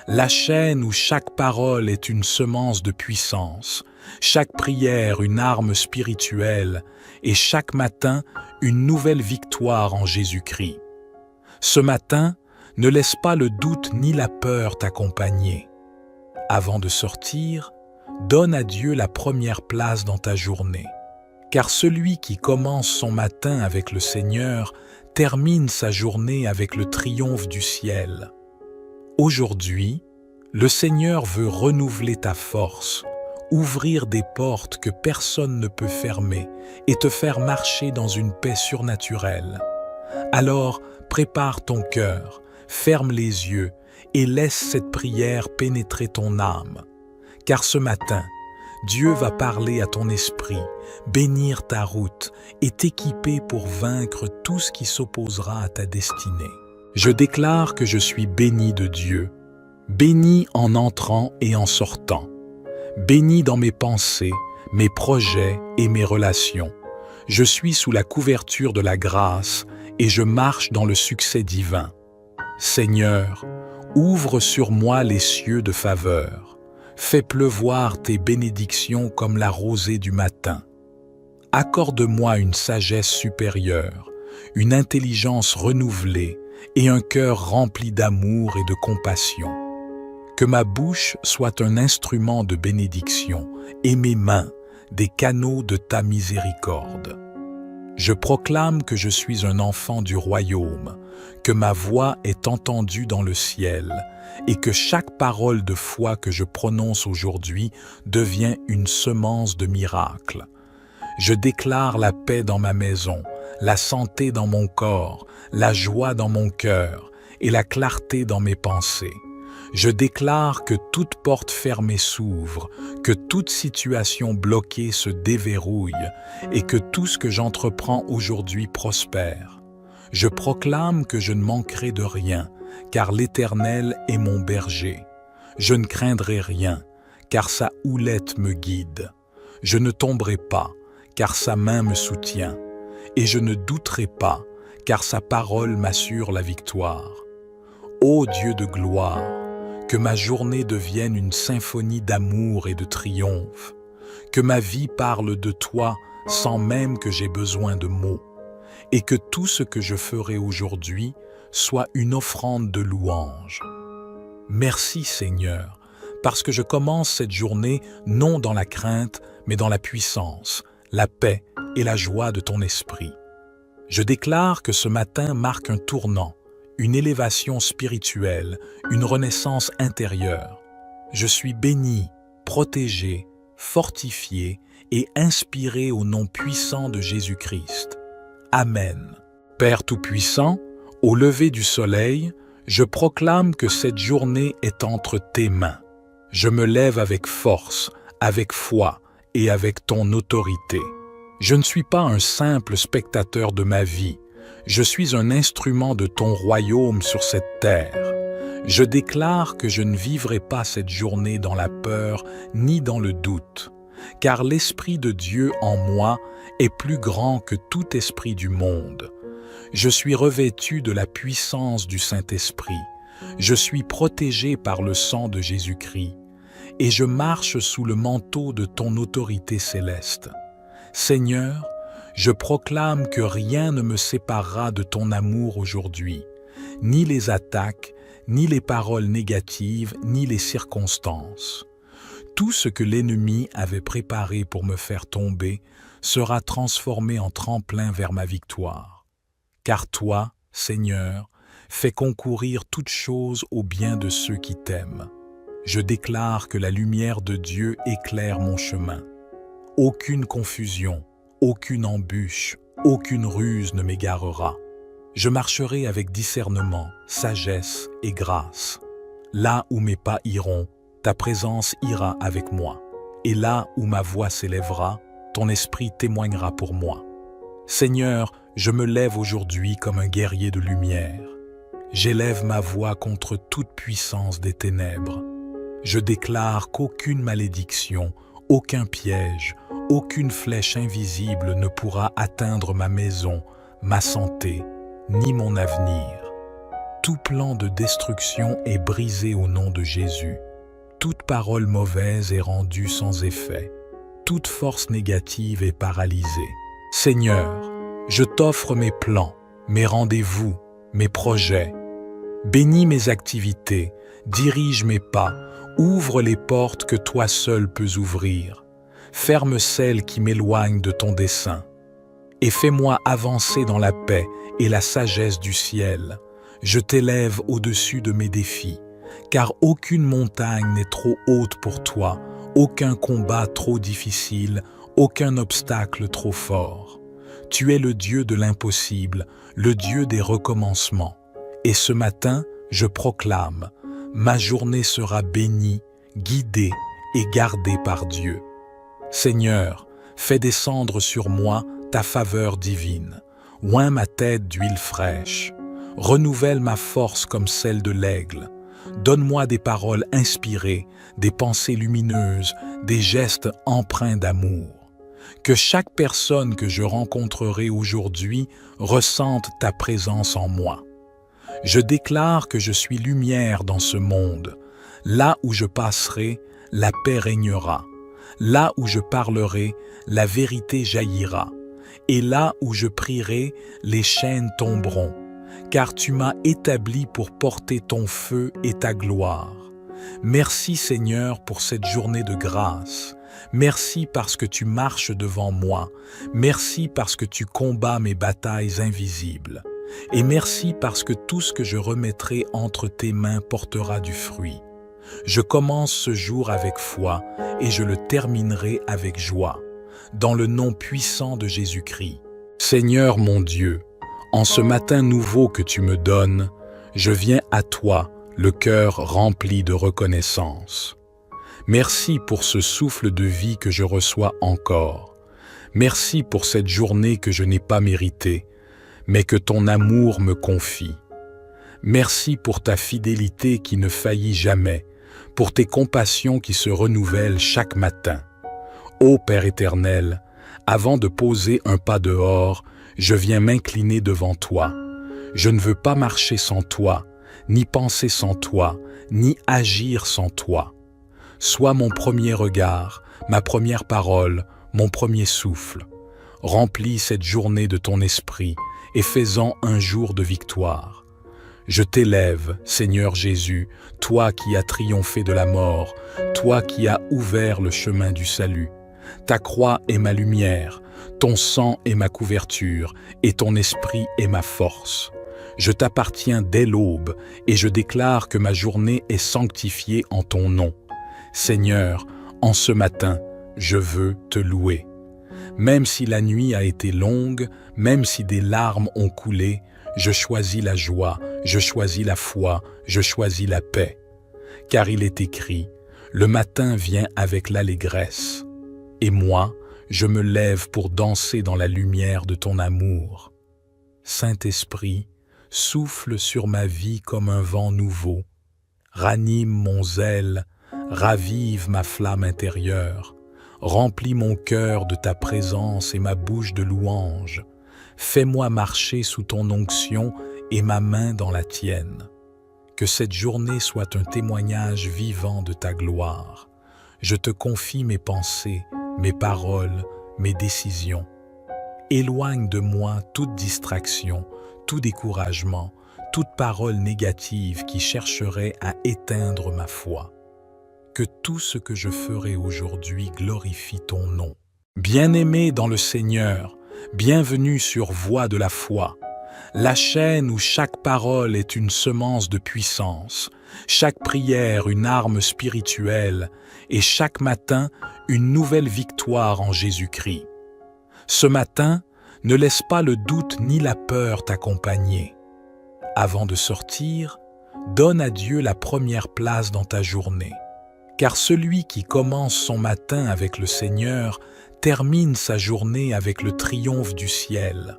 la chaîne où chaque parole est une semence de puissance, chaque prière une arme spirituelle et chaque matin une nouvelle victoire en Jésus-Christ. Ce matin, ne laisse pas le doute ni la peur t'accompagner. Avant de sortir, donne à Dieu la première place dans ta journée. Car celui qui commence son matin avec le Seigneur termine sa journée avec le triomphe du ciel. Aujourd'hui, le Seigneur veut renouveler ta force, ouvrir des portes que personne ne peut fermer et te faire marcher dans une paix surnaturelle. Alors, prépare ton cœur, ferme les yeux et laisse cette prière pénétrer ton âme. Car ce matin, Dieu va parler à ton esprit, bénir ta route et t'équiper pour vaincre tout ce qui s'opposera à ta destinée. Je déclare que je suis béni de Dieu, béni en entrant et en sortant, béni dans mes pensées, mes projets et mes relations. Je suis sous la couverture de la grâce et je marche dans le succès divin. Seigneur, ouvre sur moi les cieux de faveur. Fais pleuvoir tes bénédictions comme la rosée du matin. Accorde-moi une sagesse supérieure, une intelligence renouvelée et un cœur rempli d'amour et de compassion. Que ma bouche soit un instrument de bénédiction et mes mains des canaux de ta miséricorde. Je proclame que je suis un enfant du royaume, que ma voix est entendue dans le ciel et que chaque parole de foi que je prononce aujourd'hui devient une semence de miracle. Je déclare la paix dans ma maison, la santé dans mon corps, la joie dans mon cœur et la clarté dans mes pensées. Je déclare que toute porte fermée s'ouvre, que toute situation bloquée se déverrouille et que tout ce que j'entreprends aujourd'hui prospère. Je proclame que je ne manquerai de rien, car l'Éternel est mon berger. Je ne craindrai rien, car sa houlette me guide. Je ne tomberai pas, car sa main me soutient. Et je ne douterai pas, car sa parole m'assure la victoire. Ô Dieu de gloire, que ma journée devienne une symphonie d'amour et de triomphe. Que ma vie parle de toi sans même que j'aie besoin de mots. Et que tout ce que je ferai aujourd'hui soit une offrande de louange. Merci Seigneur, parce que je commence cette journée non dans la crainte, mais dans la puissance, la paix et la joie de ton esprit. Je déclare que ce matin marque un tournant, une élévation spirituelle, une renaissance intérieure. Je suis béni, protégé, fortifié et inspiré au nom puissant de Jésus-Christ. Amen. Père Tout-Puissant, au lever du soleil, je proclame que cette journée est entre tes mains. Je me lève avec force, avec foi et avec ton autorité. Je ne suis pas un simple spectateur de ma vie. Je suis un instrument de ton royaume sur cette terre. Je déclare que je ne vivrai pas cette journée dans la peur ni dans le doute, car l'Esprit de Dieu en moi est plus grand que tout esprit du monde. Je suis revêtu de la puissance du Saint-Esprit. Je suis protégé par le sang de Jésus-Christ et je marche sous le manteau de ton autorité céleste. Seigneur, Je proclame que rien ne me séparera de ton amour aujourd'hui, ni les attaques, ni les paroles négatives, ni les circonstances. Tout ce que l'ennemi avait préparé pour me faire tomber sera transformé en tremplin vers ma victoire. Car toi, Seigneur, fais concourir toutes choses au bien de ceux qui t'aiment. Je déclare que la lumière de Dieu éclaire mon chemin. Aucune confusion, aucune embûche, aucune ruse ne m'égarera. Je marcherai avec discernement, sagesse et grâce. Là où mes pas iront, ta présence ira avec moi. Et là où ma voix s'élèvera, ton esprit témoignera pour moi. Seigneur, je me lève aujourd'hui comme un guerrier de lumière. J'élève ma voix contre toute puissance des ténèbres. Je déclare qu'aucune malédiction, aucun piège, aucune flèche invisible ne pourra atteindre ma maison, ma santé, ni mon avenir. Tout plan de destruction est brisé au nom de Jésus. Toute parole mauvaise est rendue sans effet. Toute force négative est paralysée. Seigneur, je t'offre mes plans, mes rendez-vous, mes projets. Bénis mes activités, dirige mes pas, ouvre les portes que toi seul peux ouvrir. Ferme celles qui m'éloignent de ton dessein. Et fais-moi avancer dans la paix et la sagesse du ciel. Je t'élève au-dessus de mes défis, car aucune montagne n'est trop haute pour toi, aucun combat trop difficile, aucun obstacle trop fort. Tu es le Dieu de l'impossible, le Dieu des recommencements. Et ce matin, je proclame, ma journée sera bénie, guidée et gardée par Dieu. Seigneur, fais descendre sur moi ta faveur divine. Oins ma tête d'huile fraîche. Renouvelle ma force comme celle de l'aigle. Donne-moi des paroles inspirées, des pensées lumineuses, des gestes empreints d'amour. Que chaque personne que je rencontrerai aujourd'hui ressente ta présence en moi. Je déclare que je suis lumière dans ce monde. Là où je passerai, la paix régnera. Là où je parlerai, la vérité jaillira. Et là où je prierai, les chaînes tomberont. Car tu m'as établi pour porter ton feu et ta gloire. Merci Seigneur pour cette journée de grâce. Merci parce que tu marches devant moi. Merci parce que tu combats mes batailles invisibles. Et merci parce que tout ce que je remettrai entre tes mains portera du fruit. Je commence ce jour avec foi et je le terminerai avec joie. Dans le nom puissant de Jésus-Christ. Seigneur mon Dieu, en ce matin nouveau que tu me donnes, je viens à toi, le cœur rempli de reconnaissance. Merci pour ce souffle de vie que je reçois encore. Merci pour cette journée que je n'ai pas méritée, mais que ton amour me confie. Merci pour ta fidélité qui ne faillit jamais, pour tes compassions qui se renouvellent chaque matin. Ô Père éternel, avant de poser un pas dehors, je viens m'incliner devant toi. Je ne veux pas marcher sans toi, ni penser sans toi, ni agir sans toi. Sois mon premier regard, ma première parole, mon premier souffle. Remplis cette journée de ton esprit et fais-en un jour de victoire. Je t'élève, Seigneur Jésus, toi qui as triomphé de la mort, toi qui as ouvert le chemin du salut. Ta croix est ma lumière, ton sang est ma couverture, et ton esprit est ma force. Je t'appartiens dès l'aube, et je déclare que ma journée est sanctifiée en ton nom. Seigneur, en ce matin, je veux te louer. Même si la nuit a été longue, même si des larmes ont coulé, je choisis la joie, je choisis la foi, je choisis la paix. Car il est écrit, le matin vient avec l'allégresse. Et moi, je me lève pour danser dans la lumière de ton amour. Saint-Esprit, souffle sur ma vie comme un vent nouveau. Ranime mon zèle, ravive ma flamme intérieure. Remplis mon cœur de ta présence et ma bouche de louange. Fais-moi marcher sous ton onction et ma main dans la tienne. Que cette journée soit un témoignage vivant de ta gloire. Je te confie mes pensées, mes paroles, mes décisions. éloigne de moi toute distraction, tout découragement, toute parole négative qui chercherait à éteindre ma foi. Que tout ce que je ferai aujourd'hui glorifie ton nom. Bien-aimé dans le Seigneur, bienvenue sur Voix de la foi, la chaîne où chaque parole est une semence de puissance, chaque prière une arme spirituelle et chaque matin une nouvelle victoire en Jésus-Christ. Ce matin, ne laisse pas le doute ni la peur t'accompagner. Avant de sortir, donne à Dieu la première place dans ta journée. Car celui qui commence son matin avec le Seigneur termine sa journée avec le triomphe du ciel.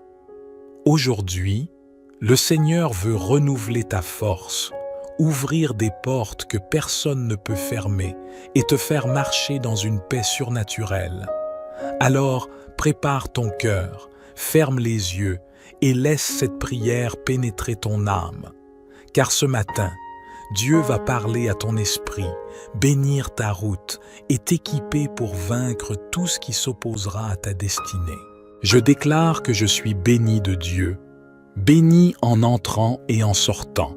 Aujourd'hui, le Seigneur veut renouveler ta force, ouvrir des portes que personne ne peut fermer et te faire marcher dans une paix surnaturelle. Alors, prépare ton cœur, ferme les yeux et laisse cette prière pénétrer ton âme. Car ce matin, Dieu va parler à ton esprit, bénir ta route et t'équiper pour vaincre tout ce qui s'opposera à ta destinée. Je déclare que je suis béni de Dieu, béni en entrant et en sortant,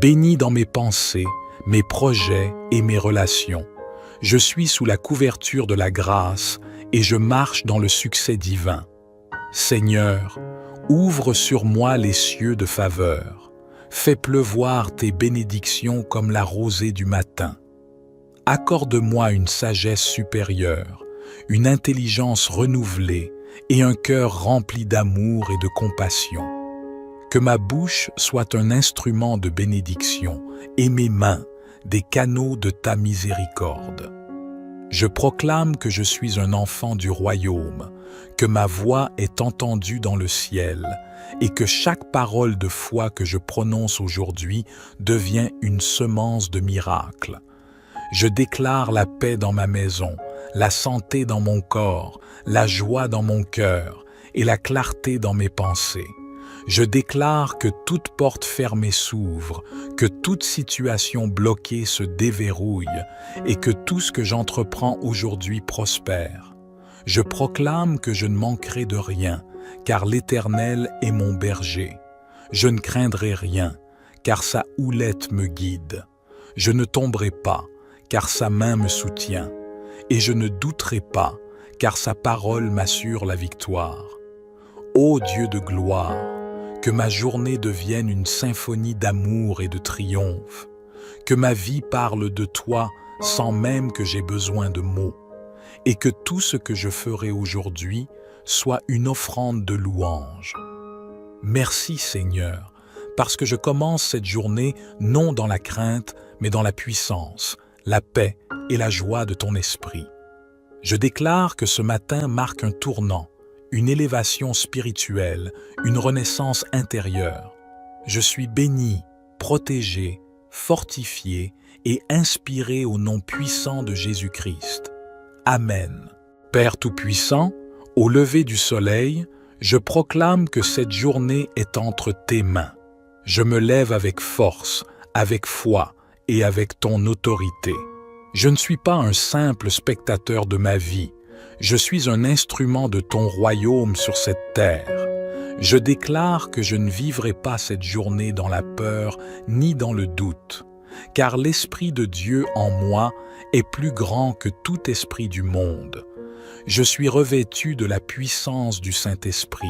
béni dans mes pensées, mes projets et mes relations. Je suis sous la couverture de la grâce et je marche dans le succès divin. Seigneur, ouvre sur moi les cieux de faveur. Fais pleuvoir tes bénédictions comme la rosée du matin. Accorde-moi une sagesse supérieure, une intelligence renouvelée et un cœur rempli d'amour et de compassion. Que ma bouche soit un instrument de bénédiction et mes mains des canaux de ta miséricorde. Je proclame que je suis un enfant du royaume, que ma voix est entendue dans le ciel et que chaque parole de foi que je prononce aujourd'hui devient une semence de miracle. Je déclare la paix dans ma maison, la santé dans mon corps, la joie dans mon cœur et la clarté dans mes pensées. Je déclare que toute porte fermée s'ouvre, que toute situation bloquée se déverrouille et que tout ce que j'entreprends aujourd'hui prospère. Je proclame que je ne manquerai de rien, car l'Éternel est mon berger. Je ne craindrai rien, car sa houlette me guide. Je ne tomberai pas, car sa main me soutient. Et je ne douterai pas, car sa parole m'assure la victoire. Ô Dieu de gloire, que ma journée devienne une symphonie d'amour et de triomphe, que ma vie parle de toi sans même que j'aie besoin de mots, et que tout ce que je ferai aujourd'hui soit une offrande de louange. Merci Seigneur, parce que je commence cette journée non dans la crainte, mais dans la puissance, la paix et la joie de ton esprit. Je déclare que ce matin marque un tournant, une élévation spirituelle, une renaissance intérieure. Je suis béni, protégé, fortifié et inspiré au nom puissant de Jésus-Christ. Amen. Père Tout-Puissant, au lever du soleil, je proclame que cette journée est entre tes mains. Je me lève avec force, avec foi et avec ton autorité. Je ne suis pas un simple spectateur de ma vie. Je suis un instrument de ton royaume sur cette terre. Je déclare que je ne vivrai pas cette journée dans la peur ni dans le doute, car l'Esprit de Dieu en moi est plus grand que tout esprit du monde. Je suis revêtu de la puissance du Saint-Esprit.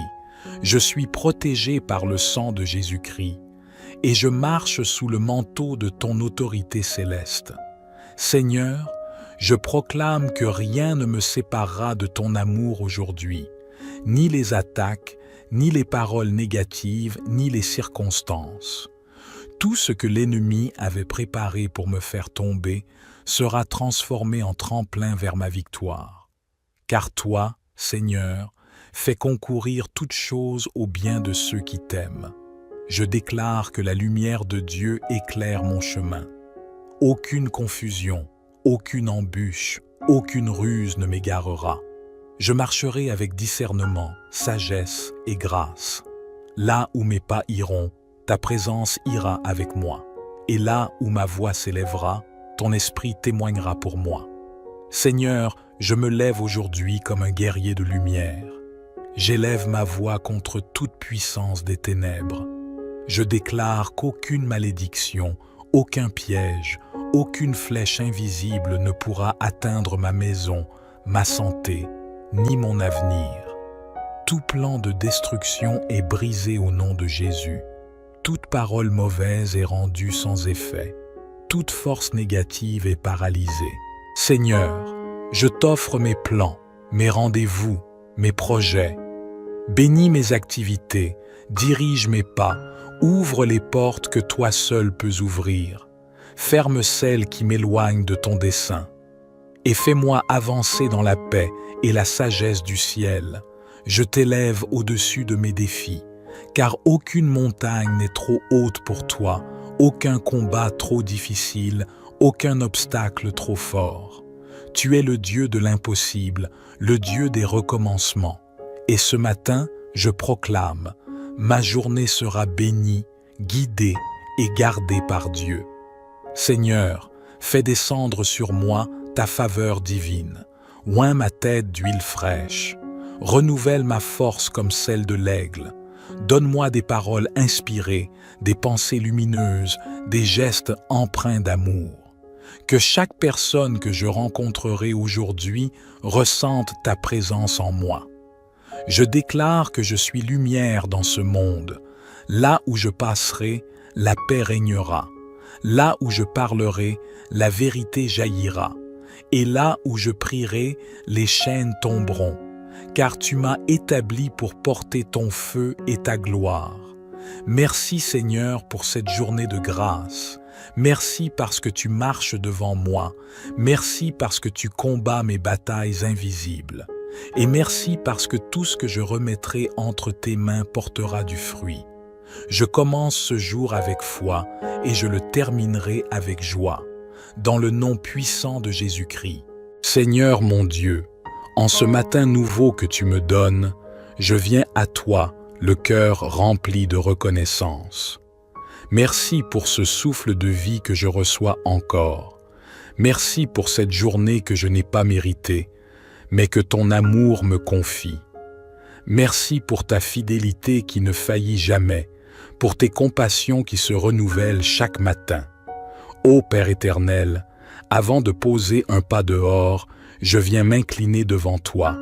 Je suis protégé par le sang de Jésus-Christ et je marche sous le manteau de ton autorité céleste. Seigneur, je proclame que rien ne me séparera de ton amour aujourd'hui, ni les attaques, ni les paroles négatives, ni les circonstances. Tout ce que l'ennemi avait préparé pour me faire tomber sera transformé en tremplin vers ma victoire. Car toi, Seigneur, fais concourir toutes choses au bien de ceux qui t'aiment. Je déclare que la lumière de Dieu éclaire mon chemin. Aucune confusion, aucune embûche, aucune ruse ne m'égarera. Je marcherai avec discernement, sagesse et grâce. Là où mes pas iront, ta présence ira avec moi. Et là où ma voix s'élèvera, ton esprit témoignera pour moi. Seigneur, je me lève aujourd'hui comme un guerrier de lumière. j'élève ma voix contre toute puissance des ténèbres. Je déclare qu'aucune malédiction, aucun piège, aucune flèche invisible ne pourra atteindre ma maison, ma santé, ni mon avenir. Tout plan de destruction est brisé au nom de Jésus. Toute parole mauvaise est rendue sans effet. Toute force négative est paralysée. Seigneur, je t'offre mes plans, mes rendez-vous, mes projets. Bénis mes activités, dirige mes pas, ouvre les portes que toi seul peux ouvrir. Ferme celles qui m'éloignent de ton dessein. Et fais-moi avancer dans la paix et la sagesse du ciel. Je t'élève au-dessus de mes défis, car aucune montagne n'est trop haute pour toi, aucun combat trop difficile, aucun obstacle trop fort. Tu es le Dieu de l'impossible, le Dieu des recommencements. Et ce matin, je proclame, ma journée sera bénie, guidée et gardée par Dieu. Seigneur, fais descendre sur moi ta faveur divine. Oins ma tête d'huile fraîche. Renouvelle ma force comme celle de l'aigle. Donne-moi des paroles inspirées, des pensées lumineuses, des gestes empreints d'amour. Que chaque personne que je rencontrerai aujourd'hui ressente ta présence en moi. Je déclare que je suis lumière dans ce monde. Là où je passerai, la paix régnera. Là où je parlerai, la vérité jaillira. Et là où je prierai, les chaînes tomberont. Car tu m'as établi pour porter ton feu et ta gloire. Merci Seigneur pour cette journée de grâce. Merci parce que tu marches devant moi. Merci parce que tu combats mes batailles invisibles. Et merci parce que tout ce que je remettrai entre tes mains portera du fruit. Je commence ce jour avec foi et je le terminerai avec joie. Dans le nom puissant de Jésus-Christ. Seigneur mon Dieu, en ce matin nouveau que tu me donnes, je viens à toi, le cœur rempli de reconnaissance. Merci pour ce souffle de vie que je reçois encore. Merci pour cette journée que je n'ai pas méritée, mais que ton amour me confie. Merci pour ta fidélité qui ne faillit jamais, pour tes compassions qui se renouvellent chaque matin. Ô Père éternel, avant de poser un pas dehors, je viens m'incliner devant toi.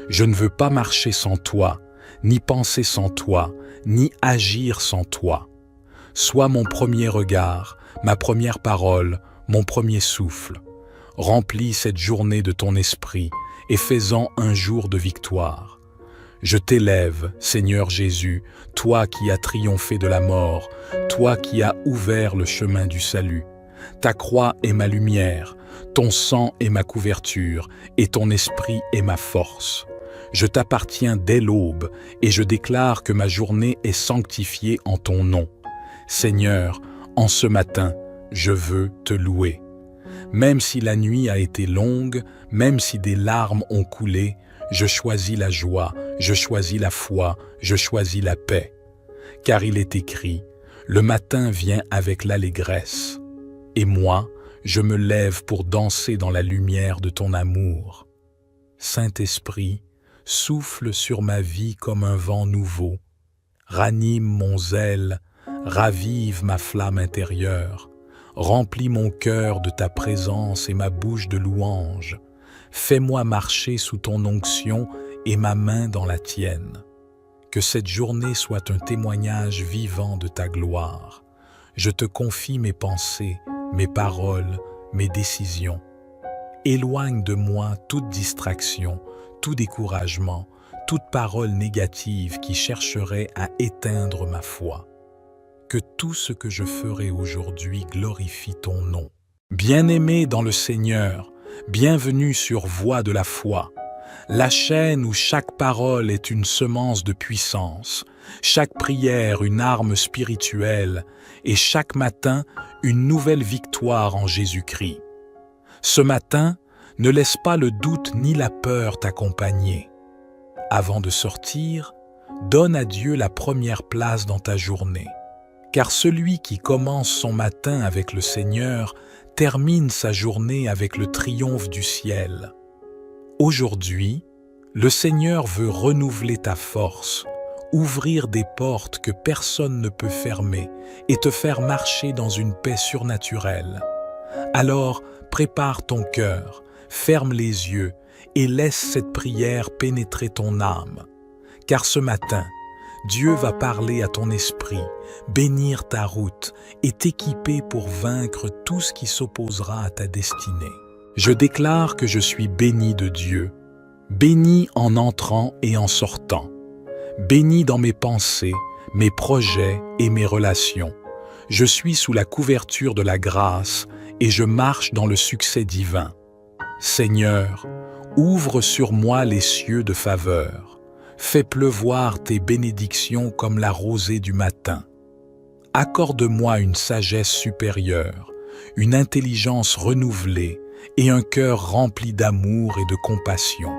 Je ne veux pas marcher sans toi, ni penser sans toi, ni agir sans toi. Sois mon premier regard, ma première parole, mon premier souffle. Remplis cette journée de ton esprit et fais-en un jour de victoire. Je t'élève, Seigneur Jésus, toi qui as triomphé de la mort, toi qui as ouvert le chemin du salut. Ta croix est ma lumière, ton sang est ma couverture, et ton esprit est ma force. Je t'appartiens dès l'aube, et je déclare que ma journée est sanctifiée en ton nom. Seigneur, en ce matin, je veux te louer. Même si la nuit a été longue, même si des larmes ont coulé, je choisis la joie, je choisis la foi, je choisis la paix. Car il est écrit, le matin vient avec l'allégresse. Et moi, je me lève pour danser dans la lumière de ton amour. Saint-Esprit, souffle sur ma vie comme un vent nouveau. Ranime mon zèle, ravive ma flamme intérieure. Remplis mon cœur de ta présence et ma bouche de louange. Fais-moi marcher sous ton onction et ma main dans la tienne. Que cette journée soit un témoignage vivant de ta gloire. Je te confie mes pensées, mes paroles, mes décisions. Éloigne de moi toute distraction, tout découragement, toute parole négative qui chercherait à éteindre ma foi. Que tout ce que je ferai aujourd'hui glorifie ton nom. Bien-aimé dans le Seigneur, bienvenue sur Voix de la foi, la chaîne où chaque parole est une semence de puissance, chaque prière une arme spirituelle et chaque matin une nouvelle victoire en Jésus-Christ. Ce matin, ne laisse pas le doute ni la peur t'accompagner. Avant de sortir, donne à Dieu la première place dans ta journée. Car celui qui commence son matin avec le Seigneur termine sa journée avec le triomphe du ciel. Aujourd'hui, Le Seigneur veut renouveler ta force, ouvrir des portes que personne ne peut fermer et te faire marcher dans une paix surnaturelle. Alors, prépare ton cœur, ferme les yeux et laisse cette prière pénétrer ton âme. Car ce matin, Dieu va parler à ton esprit, bénir ta route et t'équiper pour vaincre tout ce qui s'opposera à ta destinée. Je déclare que je suis béni de Dieu, béni en entrant et en sortant, béni dans mes pensées, mes projets et mes relations. Je suis sous la couverture de la grâce et je marche dans le succès divin. Seigneur, ouvre sur moi les cieux de faveur. Fais pleuvoir tes bénédictions comme la rosée du matin. Accorde-moi une sagesse supérieure, une intelligence renouvelée et un cœur rempli d'amour et de compassion.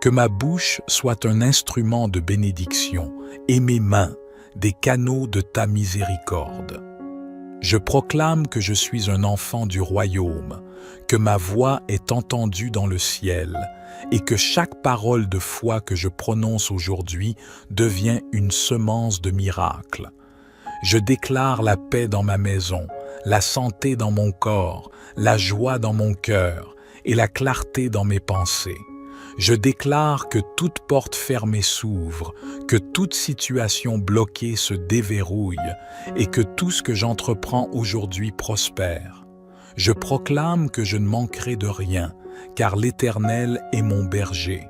Que ma bouche soit un instrument de bénédiction et mes mains des canaux de ta miséricorde. Je proclame que je suis un enfant du royaume, que ma voix est entendue dans le ciel et que chaque parole de foi que je prononce aujourd'hui devient une semence de miracle. Je déclare la paix dans ma maison, la santé dans mon corps, la joie dans mon cœur et la clarté dans mes pensées. Je déclare que toute porte fermée s'ouvre, que toute situation bloquée se déverrouille et que tout ce que j'entreprends aujourd'hui prospère. Je proclame que je ne manquerai de rien, car l'Éternel est mon berger.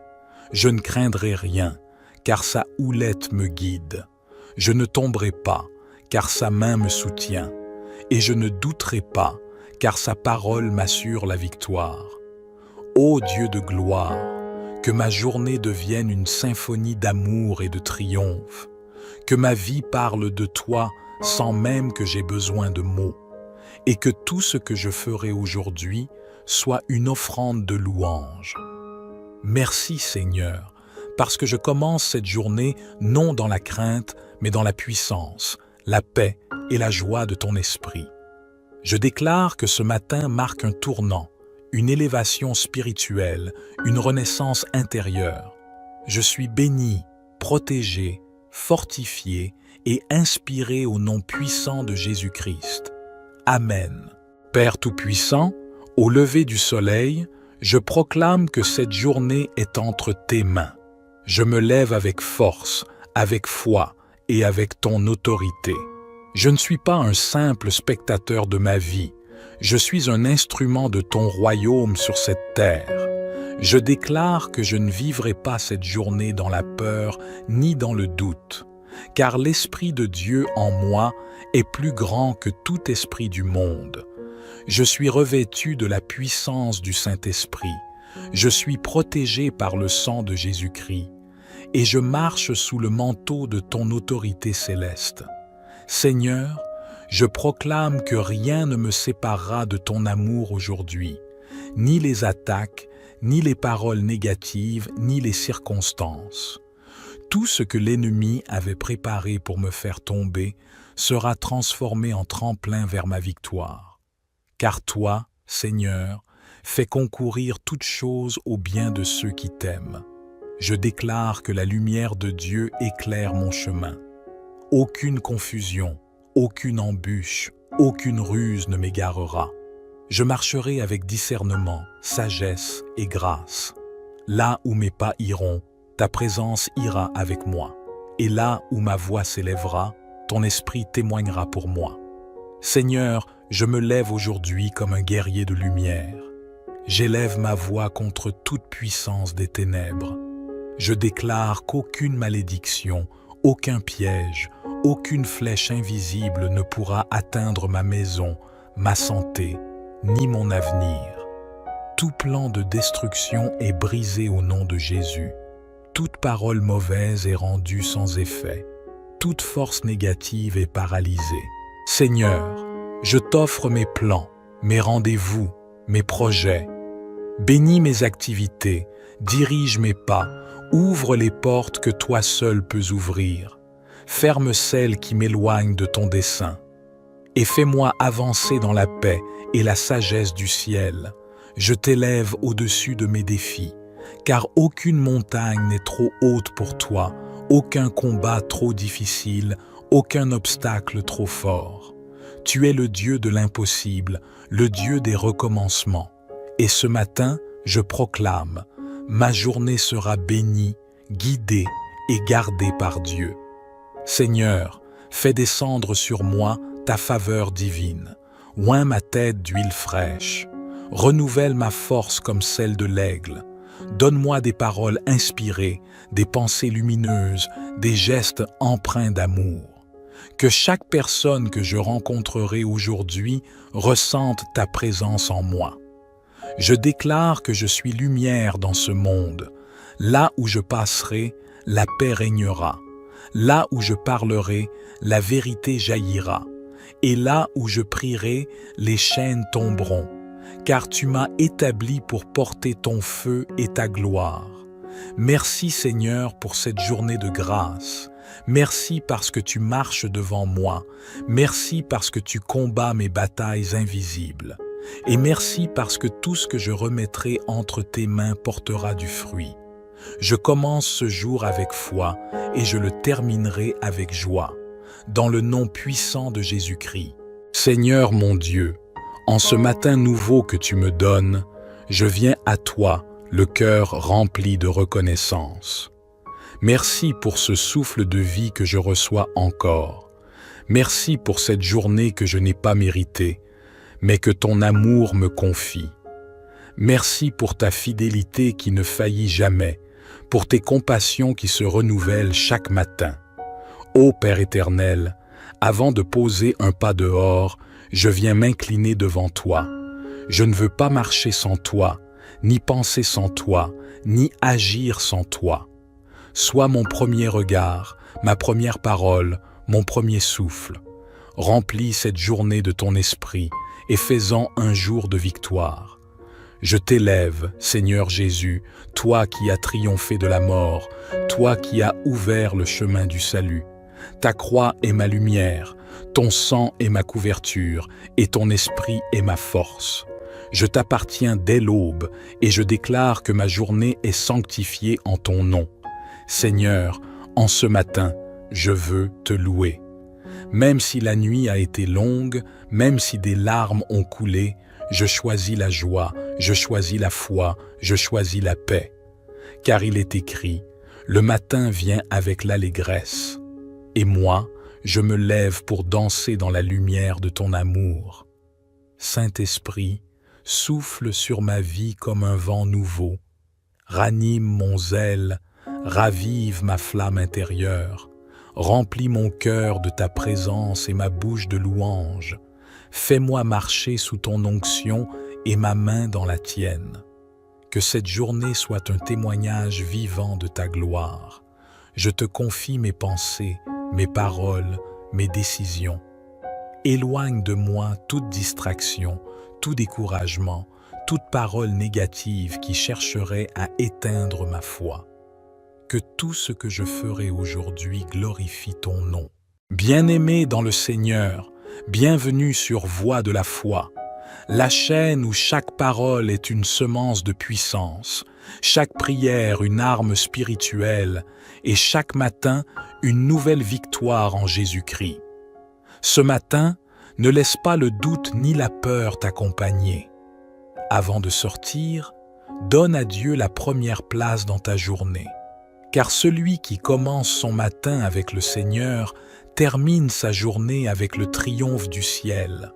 Je ne craindrai rien, car sa houlette me guide. Je ne tomberai pas, car sa main me soutient. Et je ne douterai pas, car sa parole m'assure la victoire. Ô Dieu de gloire, que ma journée devienne une symphonie d'amour et de triomphe, que ma vie parle de toi sans même que j'aie besoin de mots, et que tout ce que je ferai aujourd'hui soit une offrande de louange. Merci Seigneur, parce que je commence cette journée non dans la crainte, mais dans la puissance, la paix et la joie de ton esprit. Je déclare que ce matin marque un tournant, une élévation spirituelle, une renaissance intérieure. Je suis béni, protégé, fortifié et inspiré au nom puissant de Jésus-Christ. Amen. Père Tout-Puissant, au lever du soleil, je proclame que cette journée est entre tes mains. Je me lève avec force, avec foi et avec ton autorité. Je ne suis pas un simple spectateur de ma vie. Je suis un instrument de ton royaume sur cette terre. Je déclare que je ne vivrai pas cette journée dans la peur ni dans le doute, car l'Esprit de Dieu en moi est plus grand que tout esprit du monde. Je suis revêtu de la puissance du Saint-Esprit. Je suis protégé par le sang de Jésus-Christ et je marche sous le manteau de ton autorité céleste. Seigneur, je proclame que rien ne me séparera de ton amour aujourd'hui, ni les attaques, ni les paroles négatives, ni les circonstances. Tout ce que l'ennemi avait préparé pour me faire tomber sera transformé en tremplin vers ma victoire. Car toi, Seigneur, fais concourir toutes choses au bien de ceux qui t'aiment. Je déclare que la lumière de Dieu éclaire mon chemin. Aucune confusion, aucune embûche, aucune ruse ne m'égarera. Je marcherai avec discernement, sagesse et grâce. Là où mes pas iront, ta présence ira avec moi. Et là où ma voix s'élèvera, ton esprit témoignera pour moi. Seigneur, je me lève aujourd'hui comme un guerrier de lumière. J'élève ma voix contre toute puissance des ténèbres. Je déclare qu'aucune malédiction, aucun piège, aucune flèche invisible ne pourra atteindre ma maison, ma santé, ni mon avenir. Tout plan de destruction est brisé au nom de Jésus. Toute parole mauvaise est rendue sans effet. Toute force négative est paralysée. Seigneur, je t'offre mes plans, mes rendez-vous, mes projets. Bénis mes activités, dirige mes pas, ouvre les portes que toi seul peux ouvrir. Ferme celles qui m'éloignent de ton dessein. Et fais-moi avancer dans la paix et la sagesse du ciel. Je t'élève au-dessus de mes défis, car aucune montagne n'est trop haute pour toi, aucun combat trop difficile, aucun obstacle trop fort. Tu es le Dieu de l'impossible, le Dieu des recommencements. Et ce matin, je proclame, ma journée sera bénie, guidée et gardée par Dieu. Seigneur, fais descendre sur moi ta faveur divine. Oins ma tête d'huile fraîche. Renouvelle ma force comme celle de l'aigle. Donne-moi des paroles inspirées, des pensées lumineuses, des gestes empreints d'amour. Que chaque personne que je rencontrerai aujourd'hui ressente ta présence en moi. Je déclare que je suis lumière dans ce monde. Là où je passerai, la paix régnera. Là où je parlerai, la vérité jaillira. Et là où je prierai, les chaînes tomberont. Car tu m'as établi pour porter ton feu et ta gloire. Merci Seigneur pour cette journée de grâce. Merci parce que tu marches devant moi. Merci parce que tu combats mes batailles invisibles. Et merci parce que tout ce que je remettrai entre tes mains portera du fruit. Je commence ce jour avec foi et je le terminerai avec joie. Dans le nom puissant de Jésus-Christ. Seigneur mon Dieu, en ce matin nouveau que tu me donnes, je viens à toi, le cœur rempli de reconnaissance. Merci pour ce souffle de vie que je reçois encore. Merci pour cette journée que je n'ai pas méritée, mais que ton amour me confie. Merci pour ta fidélité qui ne faillit jamais, pour tes compassions qui se renouvellent chaque matin. Ô Père éternel, avant de poser un pas dehors, je viens m'incliner devant toi. Je ne veux pas marcher sans toi, ni penser sans toi, ni agir sans toi. Sois mon premier regard, ma première parole, mon premier souffle. Remplis cette journée de ton esprit et fais-en un jour de victoire. Je t'élève, Seigneur Jésus, toi qui as triomphé de la mort, toi qui as ouvert le chemin du salut. Ta croix est ma lumière, ton sang est ma couverture, et ton esprit est ma force. Je t'appartiens dès l'aube, et je déclare que ma journée est sanctifiée en ton nom. Seigneur, en ce matin, je veux te louer. Même si la nuit a été longue, même si des larmes ont coulé, je choisis la joie, je choisis la foi, je choisis la paix. Car il est écrit, le matin vient avec l'allégresse. Et moi, je me lève pour danser dans la lumière de ton amour. Saint-Esprit, souffle sur ma vie comme un vent nouveau. Ranime mon zèle, ravive ma flamme intérieure. Remplis mon cœur de ta présence et ma bouche de louange. Fais-moi marcher sous ton onction et ma main dans la tienne. Que cette journée soit un témoignage vivant de ta gloire. Je te confie mes pensées, mes paroles, mes décisions. Éloigne de moi toute distraction, tout découragement, toute parole négative qui chercherait à éteindre ma foi. Que tout ce que je ferai aujourd'hui glorifie ton nom. Bien-aimé dans le Seigneur, bienvenue sur Voix de la foi, la chaîne où chaque parole est une semence de puissance, chaque prière une arme spirituelle et chaque matin une nouvelle victoire en Jésus-Christ. Ce matin, ne laisse pas le doute ni la peur t'accompagner. Avant de sortir, donne à Dieu la première place dans ta journée. Car celui qui commence son matin avec le Seigneur termine sa journée avec le triomphe du ciel.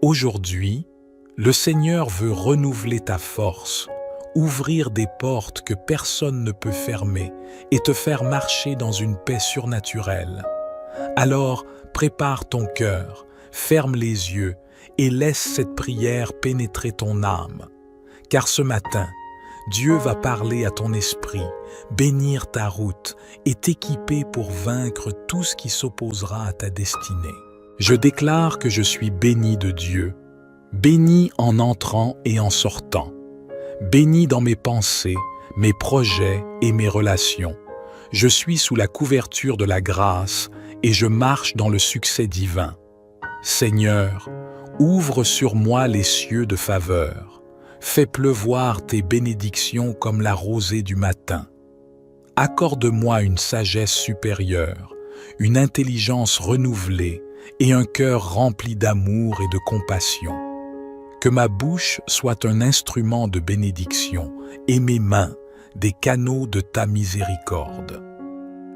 Aujourd'hui, le Seigneur veut renouveler ta force, ouvrir des portes que personne ne peut fermer et te faire marcher dans une paix surnaturelle. Alors, prépare ton cœur, ferme les yeux et laisse cette prière pénétrer ton âme. Car ce matin, Dieu va parler à ton esprit, bénir ta route et t'équiper pour vaincre tout ce qui s'opposera à ta destinée. Je déclare que je suis béni de Dieu, béni en entrant et en sortant, béni dans mes pensées, mes projets et mes relations. Je suis sous la couverture de la grâce et je marche dans le succès divin. Seigneur, ouvre sur moi les cieux de faveur. Fais pleuvoir tes bénédictions comme la rosée du matin. Accorde-moi une sagesse supérieure, une intelligence renouvelée et un cœur rempli d'amour et de compassion. Que ma bouche soit un instrument de bénédiction et mes mains des canaux de ta miséricorde.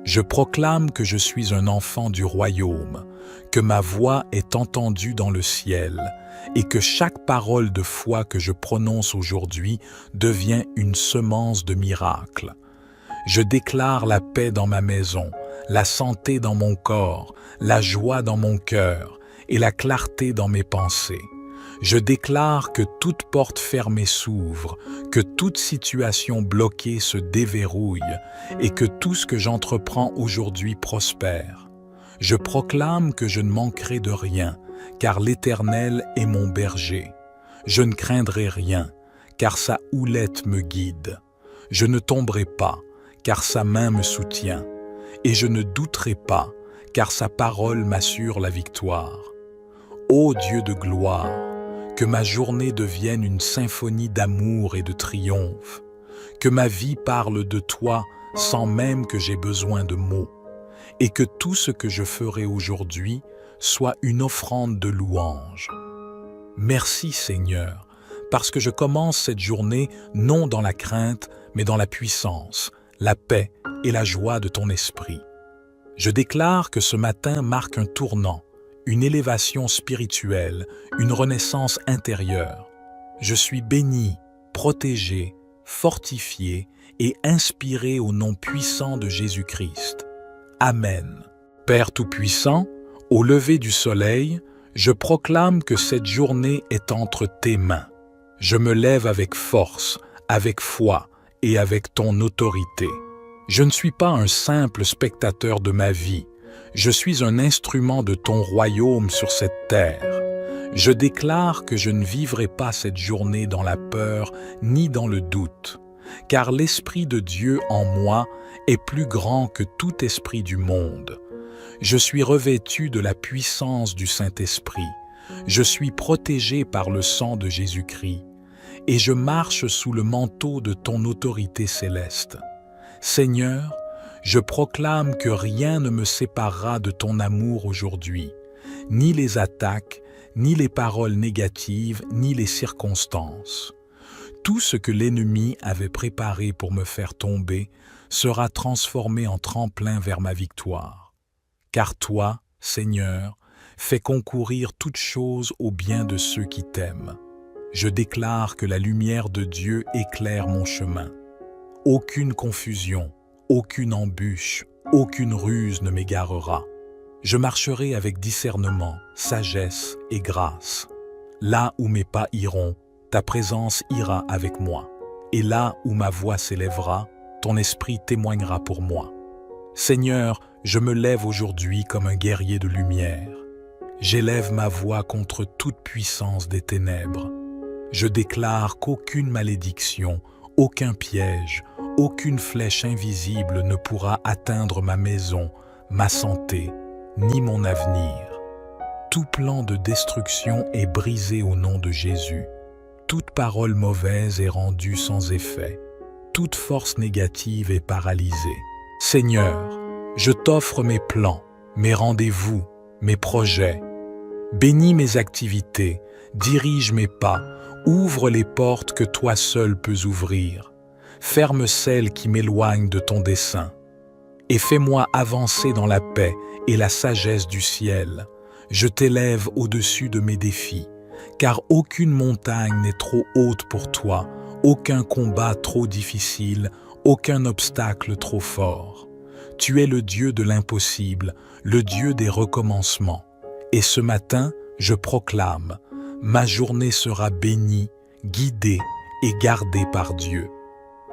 Je proclame que je suis un enfant du royaume, que ma voix est entendue dans le ciel et que chaque parole de foi que je prononce aujourd'hui devient une semence de miracle. Je déclare la paix dans ma maison, la santé dans mon corps, la joie dans mon cœur et la clarté dans mes pensées. Je déclare que toute porte fermée s'ouvre, que toute situation bloquée se déverrouille et que tout ce que j'entreprends aujourd'hui prospère. Je proclame que je ne manquerai de rien, car l'Éternel est mon berger. Je ne craindrai rien, car sa houlette me guide. Je ne tomberai pas, car sa main me soutient. Et je ne douterai pas, car sa parole m'assure la victoire. Ô Dieu de gloire, que ma journée devienne une symphonie d'amour et de triomphe, que ma vie parle de toi sans même que j'aie besoin de mots, et que tout ce que je ferai aujourd'hui soit une offrande de louange. Merci Seigneur, parce que je commence cette journée non dans la crainte, mais dans la puissance, la paix et la joie de ton esprit. Je déclare que ce matin marque un tournant, une élévation spirituelle, une renaissance intérieure. Je suis béni, protégé, fortifié et inspiré au nom puissant de Jésus-Christ. Amen. Père Tout-Puissant, au lever du soleil, je proclame que cette journée est entre tes mains. Je me lève avec force, avec foi et avec ton autorité. Je ne suis pas un simple spectateur de ma vie. Je suis un instrument de ton royaume sur cette terre. Je déclare que je ne vivrai pas cette journée dans la peur ni dans le doute, car l'Esprit de Dieu en moi est plus grand que tout esprit du monde. Je suis revêtu de la puissance du Saint-Esprit. Je suis protégé par le sang de Jésus-Christ et je marche sous le manteau de ton autorité céleste. Seigneur, je proclame que rien ne me séparera de ton amour aujourd'hui, ni les attaques, ni les paroles négatives, ni les circonstances. Tout ce que l'ennemi avait préparé pour me faire tomber sera transformé en tremplin vers ma victoire. Car toi, Seigneur, fais concourir toutes choses au bien de ceux qui t'aiment. Je déclare que la lumière de Dieu éclaire mon chemin. Aucune confusion, aucune embûche, aucune ruse ne m'égarera. Je marcherai avec discernement, sagesse et grâce. Là où mes pas iront, ta présence ira avec moi. Et là où ma voix s'élèvera, ton esprit témoignera pour moi. Seigneur, je me lève aujourd'hui comme un guerrier de lumière. J'élève ma voix contre toute puissance des ténèbres. Je déclare qu'aucune malédiction, aucun piège, aucune flèche invisible ne pourra atteindre ma maison, ma santé, ni mon avenir. Tout plan de destruction est brisé au nom de Jésus. Toute parole mauvaise est rendue sans effet. Toute force négative est paralysée. Seigneur, je t'offre mes plans, mes rendez-vous, mes projets. Bénis mes activités, dirige mes pas, ouvre les portes que toi seul peux ouvrir. Ferme celles qui m'éloignent de ton dessein. Et fais-moi avancer dans la paix et la sagesse du ciel. Je t'élève au-dessus de mes défis, car aucune montagne n'est trop haute pour toi, aucun combat trop difficile, aucun obstacle trop fort. Tu es le Dieu de l'impossible, le Dieu des recommencements. Et ce matin, je proclame, ma journée sera bénie, guidée et gardée par Dieu.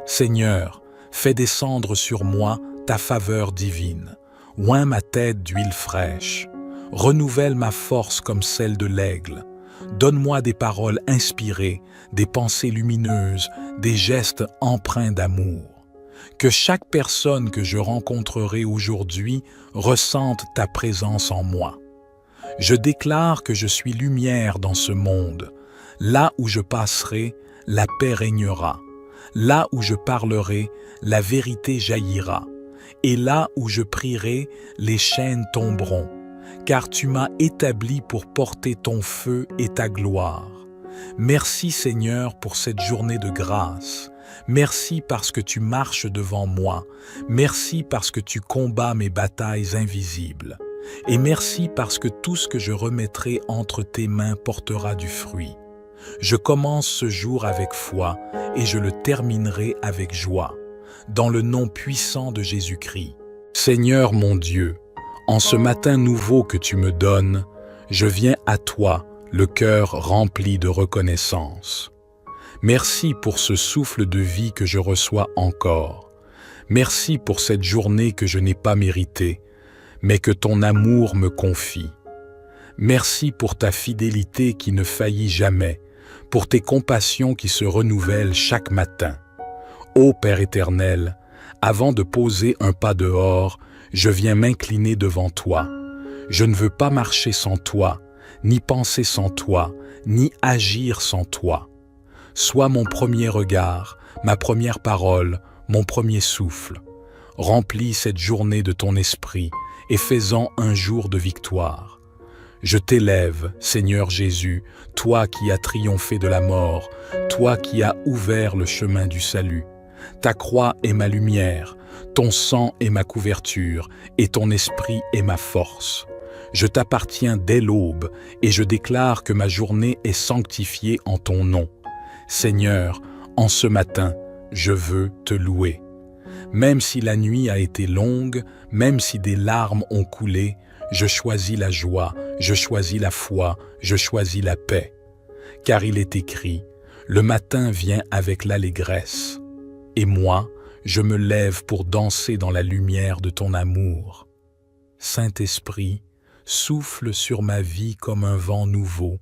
Seigneur, fais descendre sur moi ta faveur divine. Oins ma tête d'huile fraîche. Renouvelle ma force comme celle de l'aigle. Donne-moi des paroles inspirées, des pensées lumineuses, des gestes empreints d'amour. Que chaque personne que je rencontrerai aujourd'hui ressente ta présence en moi. Je déclare que je suis lumière dans ce monde. Là où je passerai, la paix régnera. Là où je parlerai, la vérité jaillira. Et là où je prierai, les chaînes tomberont. Car tu m'as établi pour porter ton feu et ta gloire. Merci Seigneur pour cette journée de grâce. Merci parce que tu marches devant moi. Merci parce que tu combats mes batailles invisibles. Et merci parce que tout ce que je remettrai entre tes mains portera du fruit. Je commence ce jour avec foi et je le terminerai avec joie. Dans le nom puissant de Jésus-Christ. Seigneur mon Dieu, en ce matin nouveau que tu me donnes, je viens à toi, le cœur rempli de reconnaissance. Merci pour ce souffle de vie que je reçois encore. Merci pour cette journée que je n'ai pas méritée, mais que ton amour me confie. Merci pour ta fidélité qui ne faillit jamais, pour tes compassions qui se renouvellent chaque matin. Ô Père éternel, avant de poser un pas dehors, je viens m'incliner devant toi. Je ne veux pas marcher sans toi, ni penser sans toi, ni agir sans toi. Sois mon premier regard, ma première parole, mon premier souffle. Remplis cette journée de ton esprit et fais-en un jour de victoire. Je t'élève, Seigneur Jésus, toi qui as triomphé de la mort, toi qui as ouvert le chemin du salut. Ta croix est ma lumière, ton sang est ma couverture, et ton esprit est ma force. Je t'appartiens dès l'aube, et je déclare que ma journée est sanctifiée en ton nom. Seigneur, en ce matin, je veux te louer. Même si la nuit a été longue, même si des larmes ont coulé, je choisis la joie, je choisis la foi, je choisis la paix. Car il est écrit, le matin vient avec l'allégresse. Et moi, je me lève pour danser dans la lumière de ton amour. Saint-Esprit, souffle sur ma vie comme un vent nouveau.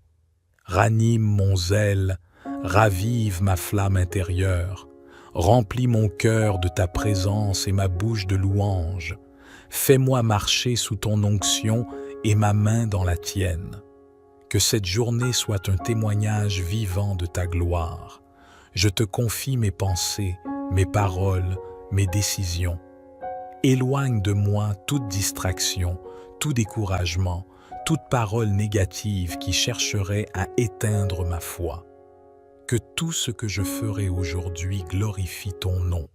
Ranime mon zèle, ravive ma flamme intérieure. Remplis mon cœur de ta présence et ma bouche de louange. Fais-moi marcher sous ton onction et ma main dans la tienne. Que cette journée soit un témoignage vivant de ta gloire. Je te confie mes pensées, mes paroles, mes décisions. Éloigne de moi toute distraction, tout découragement, toute parole négative qui chercherait à éteindre ma foi. Que tout ce que je ferai aujourd'hui glorifie ton nom.